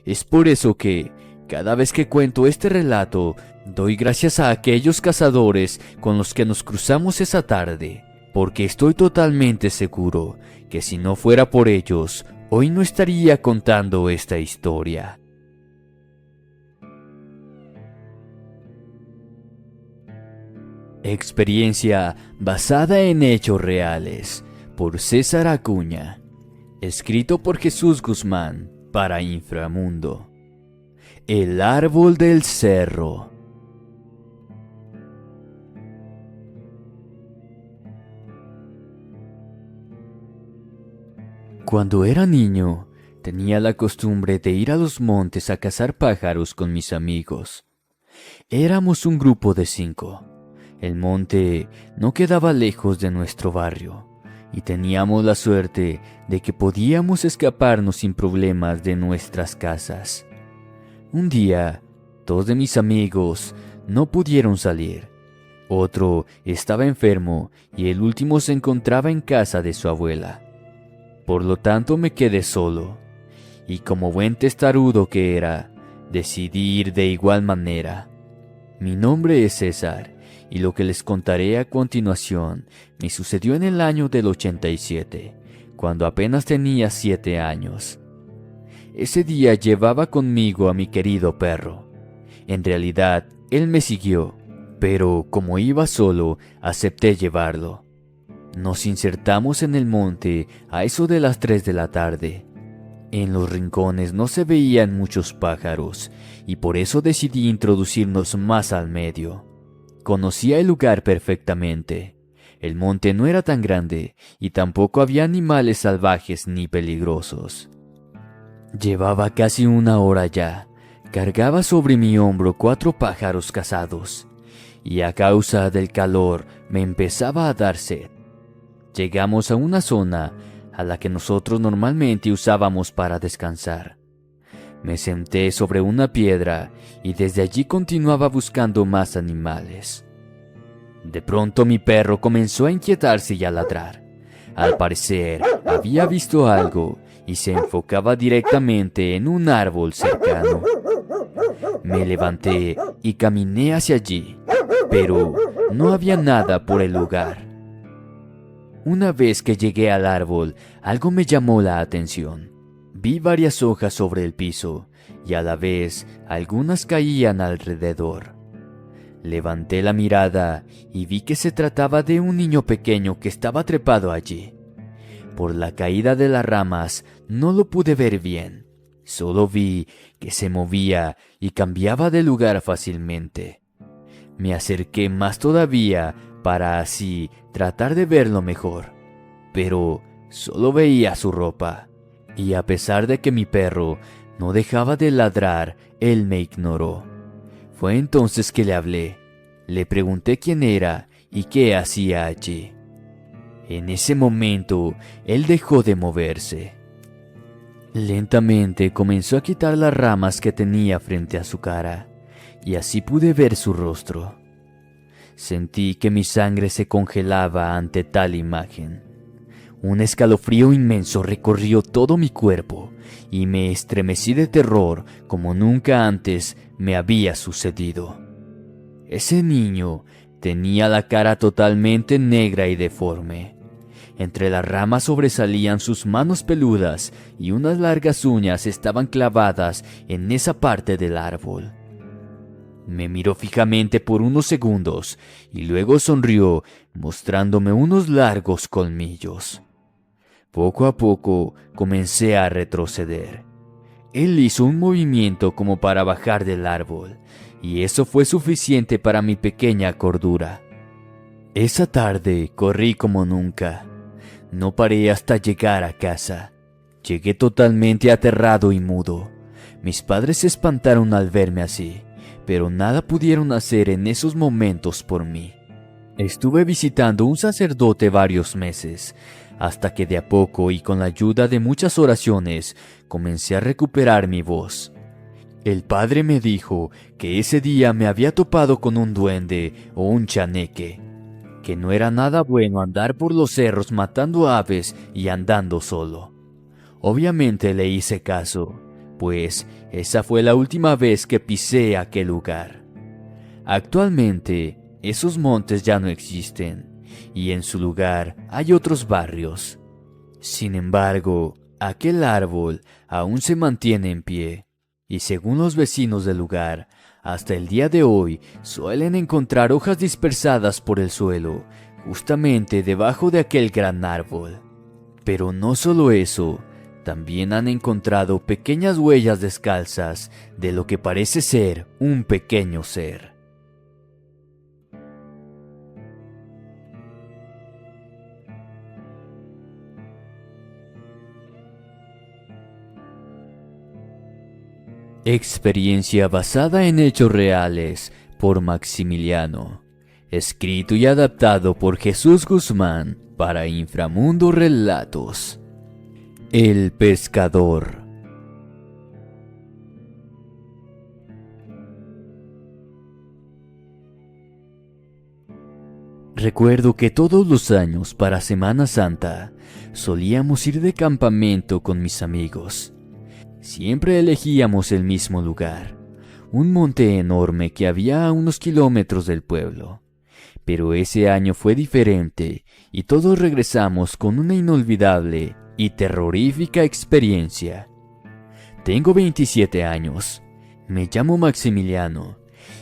Es por eso que, cada vez que cuento este relato, doy gracias a aquellos cazadores con los que nos cruzamos esa tarde, porque estoy totalmente seguro que si no fuera por ellos, hoy no estaría contando esta historia. Experiencia basada en hechos reales, por César Acuña. Escrito por Jesús Guzmán, para Inframundo. El árbol del cerro. Cuando era niño, tenía la costumbre de ir a los montes a cazar pájaros con mis amigos. Éramos un grupo de 5. El monte no quedaba lejos de nuestro barrio, y teníamos la suerte de que podíamos escaparnos sin problemas de nuestras casas. Un día, 2 de mis amigos no pudieron salir. Otro estaba enfermo y el último se encontraba en casa de su abuela. Por lo tanto me quedé solo, y como buen testarudo que era, decidí ir de igual manera. Mi nombre es César, y lo que les contaré a continuación me sucedió en el año del 87, cuando apenas tenía 7 años. Ese día llevaba conmigo a mi querido perro. En realidad, él me siguió, pero como iba solo, acepté llevarlo. Nos insertamos en el monte a eso de las 3 de la tarde. En los rincones no se veían muchos pájaros, y por eso decidí introducirnos más al medio. Conocía el lugar perfectamente. El monte no era tan grande, y tampoco había animales salvajes ni peligrosos. Llevaba casi 1 hora ya. Cargaba sobre mi hombro 4 pájaros cazados, y a causa del calor me empezaba a dar sed. Llegamos a una zona a la que nosotros normalmente usábamos para descansar. Me senté sobre una piedra y desde allí continuaba buscando más animales. De pronto mi perro comenzó a inquietarse y a ladrar. Al parecer, había visto algo y se enfocaba directamente en un árbol cercano. Me levanté y caminé hacia allí, pero no había nada por el lugar. Una vez que llegué al árbol, algo me llamó la atención. Vi varias hojas sobre el piso y a la vez algunas caían alrededor. Levanté la mirada y vi que se trataba de un niño pequeño que estaba trepado allí. Por la caída de las ramas no lo pude ver bien, solo vi que se movía y cambiaba de lugar fácilmente. Me acerqué más todavía para así tratar de verlo mejor, pero solo veía su ropa, y a pesar de que mi perro no dejaba de ladrar, él me ignoró. Fue entonces que le hablé, le pregunté quién era y qué hacía allí. En ese momento, él dejó de moverse. Lentamente comenzó a quitar las ramas que tenía frente a su cara, y así pude ver su rostro. Sentí que mi sangre se congelaba ante tal imagen. Un escalofrío inmenso recorrió todo mi cuerpo y me estremecí de terror como nunca antes me había sucedido. Ese niño tenía la cara totalmente negra y deforme. Entre las ramas sobresalían sus manos peludas y unas largas uñas estaban clavadas en esa parte del árbol. Me miró fijamente por unos segundos y luego sonrió, mostrándome unos largos colmillos. Poco a poco comencé a retroceder. Él hizo un movimiento como para bajar del árbol, y eso fue suficiente para mi pequeña cordura. Esa tarde corrí como nunca. No paré hasta llegar a casa. Llegué totalmente aterrado y mudo. Mis padres se espantaron al verme así, pero nada pudieron hacer en esos momentos por mí. Estuve visitando un sacerdote varios meses, hasta que de a poco y con la ayuda de muchas oraciones comencé a recuperar mi voz. El padre me dijo que ese día me había topado con un duende o un chaneque, que no era nada bueno andar por los cerros matando aves y andando solo. Obviamente le hice caso, pues esa fue la última vez que pisé aquel lugar. Actualmente, esos montes ya no existen, y en su lugar hay otros barrios. Sin embargo, aquel árbol aún se mantiene en pie, y según los vecinos del lugar, hasta el día de hoy suelen encontrar hojas dispersadas por el suelo, justamente debajo de aquel gran árbol. Pero no solo eso, también han encontrado pequeñas huellas descalzas de lo que parece ser un pequeño ser. Experiencia basada en hechos reales por Maximiliano. Escrito y adaptado por Jesús Guzmán para Inframundo Relatos. El pescador. Recuerdo que todos los años para Semana Santa solíamos ir de campamento con mis amigos. Siempre elegíamos el mismo lugar, un monte enorme que había a unos kilómetros del pueblo. Pero ese año fue diferente y todos regresamos con una inolvidable y terrorífica experiencia. Tengo 27 años, me llamo Maximiliano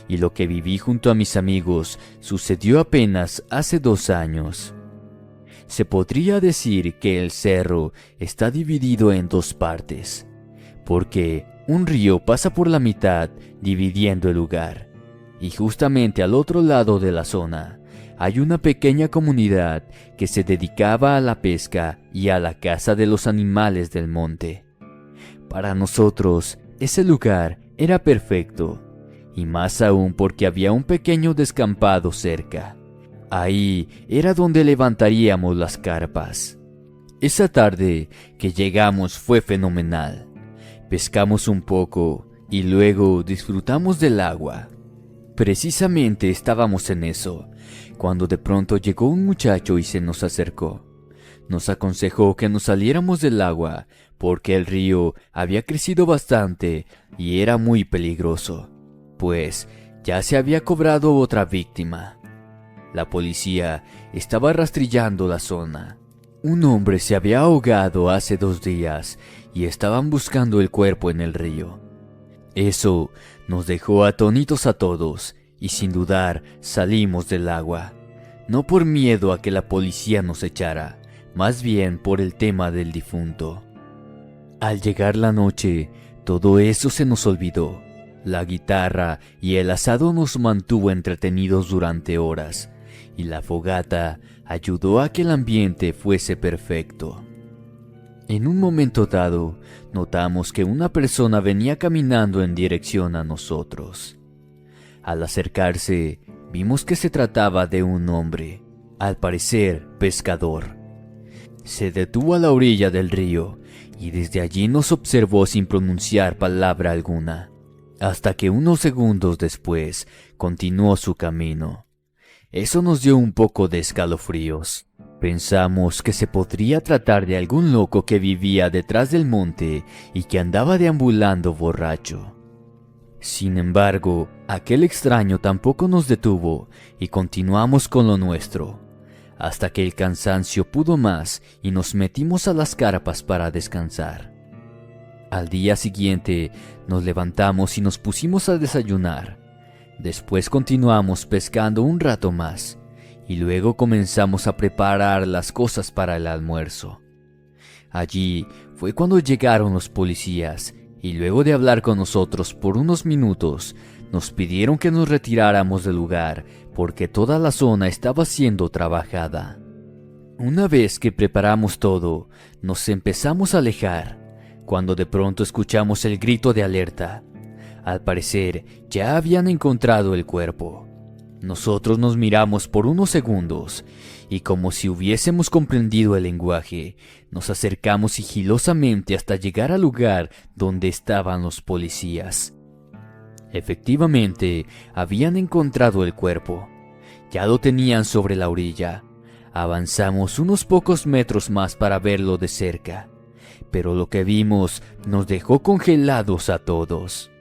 y lo que viví junto a mis amigos sucedió apenas hace 2 años. Se podría decir que el cerro está dividido en 2 partes, porque un río pasa por la mitad dividiendo el lugar, y justamente al otro lado de la zona hay una pequeña comunidad que se dedicaba a la pesca y a la caza de los animales del monte. Para nosotros, ese lugar era perfecto, y más aún porque había un pequeño descampado cerca. Ahí era donde levantaríamos las carpas. Esa tarde que llegamos fue fenomenal. Pescamos un poco y luego disfrutamos del agua. Precisamente estábamos en eso, cuando de pronto llegó un muchacho y se nos acercó. Nos aconsejó que nos saliéramos del agua porque el río había crecido bastante y era muy peligroso, pues ya se había cobrado otra víctima. La policía estaba rastrillando la zona. Un hombre se había ahogado hace 2 días y estaban buscando el cuerpo en el río. Eso nos dejó atónitos a todos y sin dudar salimos del agua. No por miedo a que la policía nos echara, más bien por el tema del difunto. Al llegar la noche, todo eso se nos olvidó. La guitarra y el asado nos mantuvo entretenidos durante horas, y la fogata ayudó a que el ambiente fuese perfecto. En un momento dado, notamos que una persona venía caminando en dirección a nosotros. Al acercarse, vimos que se trataba de un hombre, al parecer pescador. Se detuvo a la orilla del río y desde allí nos observó sin pronunciar palabra alguna, hasta que unos segundos después continuó su camino. Eso nos dio un poco de escalofríos. Pensamos que se podría tratar de algún loco que vivía detrás del monte y que andaba deambulando borracho. Sin embargo, aquel extraño tampoco nos detuvo y continuamos con lo nuestro, hasta que el cansancio pudo más y nos metimos a las carpas para descansar. Al día siguiente nos levantamos y nos pusimos a desayunar. Después continuamos pescando un rato más y luego comenzamos a preparar las cosas para el almuerzo. Allí fue cuando llegaron los policías y luego de hablar con nosotros por unos minutos, nos pidieron que nos retiráramos del lugar porque toda la zona estaba siendo trabajada. Una vez que preparamos todo, nos empezamos a alejar, cuando de pronto escuchamos el grito de alerta. Al parecer, ya habían encontrado el cuerpo. Nosotros nos miramos por unos segundos y como si hubiésemos comprendido el lenguaje, nos acercamos sigilosamente hasta llegar al lugar donde estaban los policías. Efectivamente, habían encontrado el cuerpo. Ya lo tenían sobre la orilla. Avanzamos unos pocos metros más para verlo de cerca, pero lo que vimos nos dejó congelados a todos.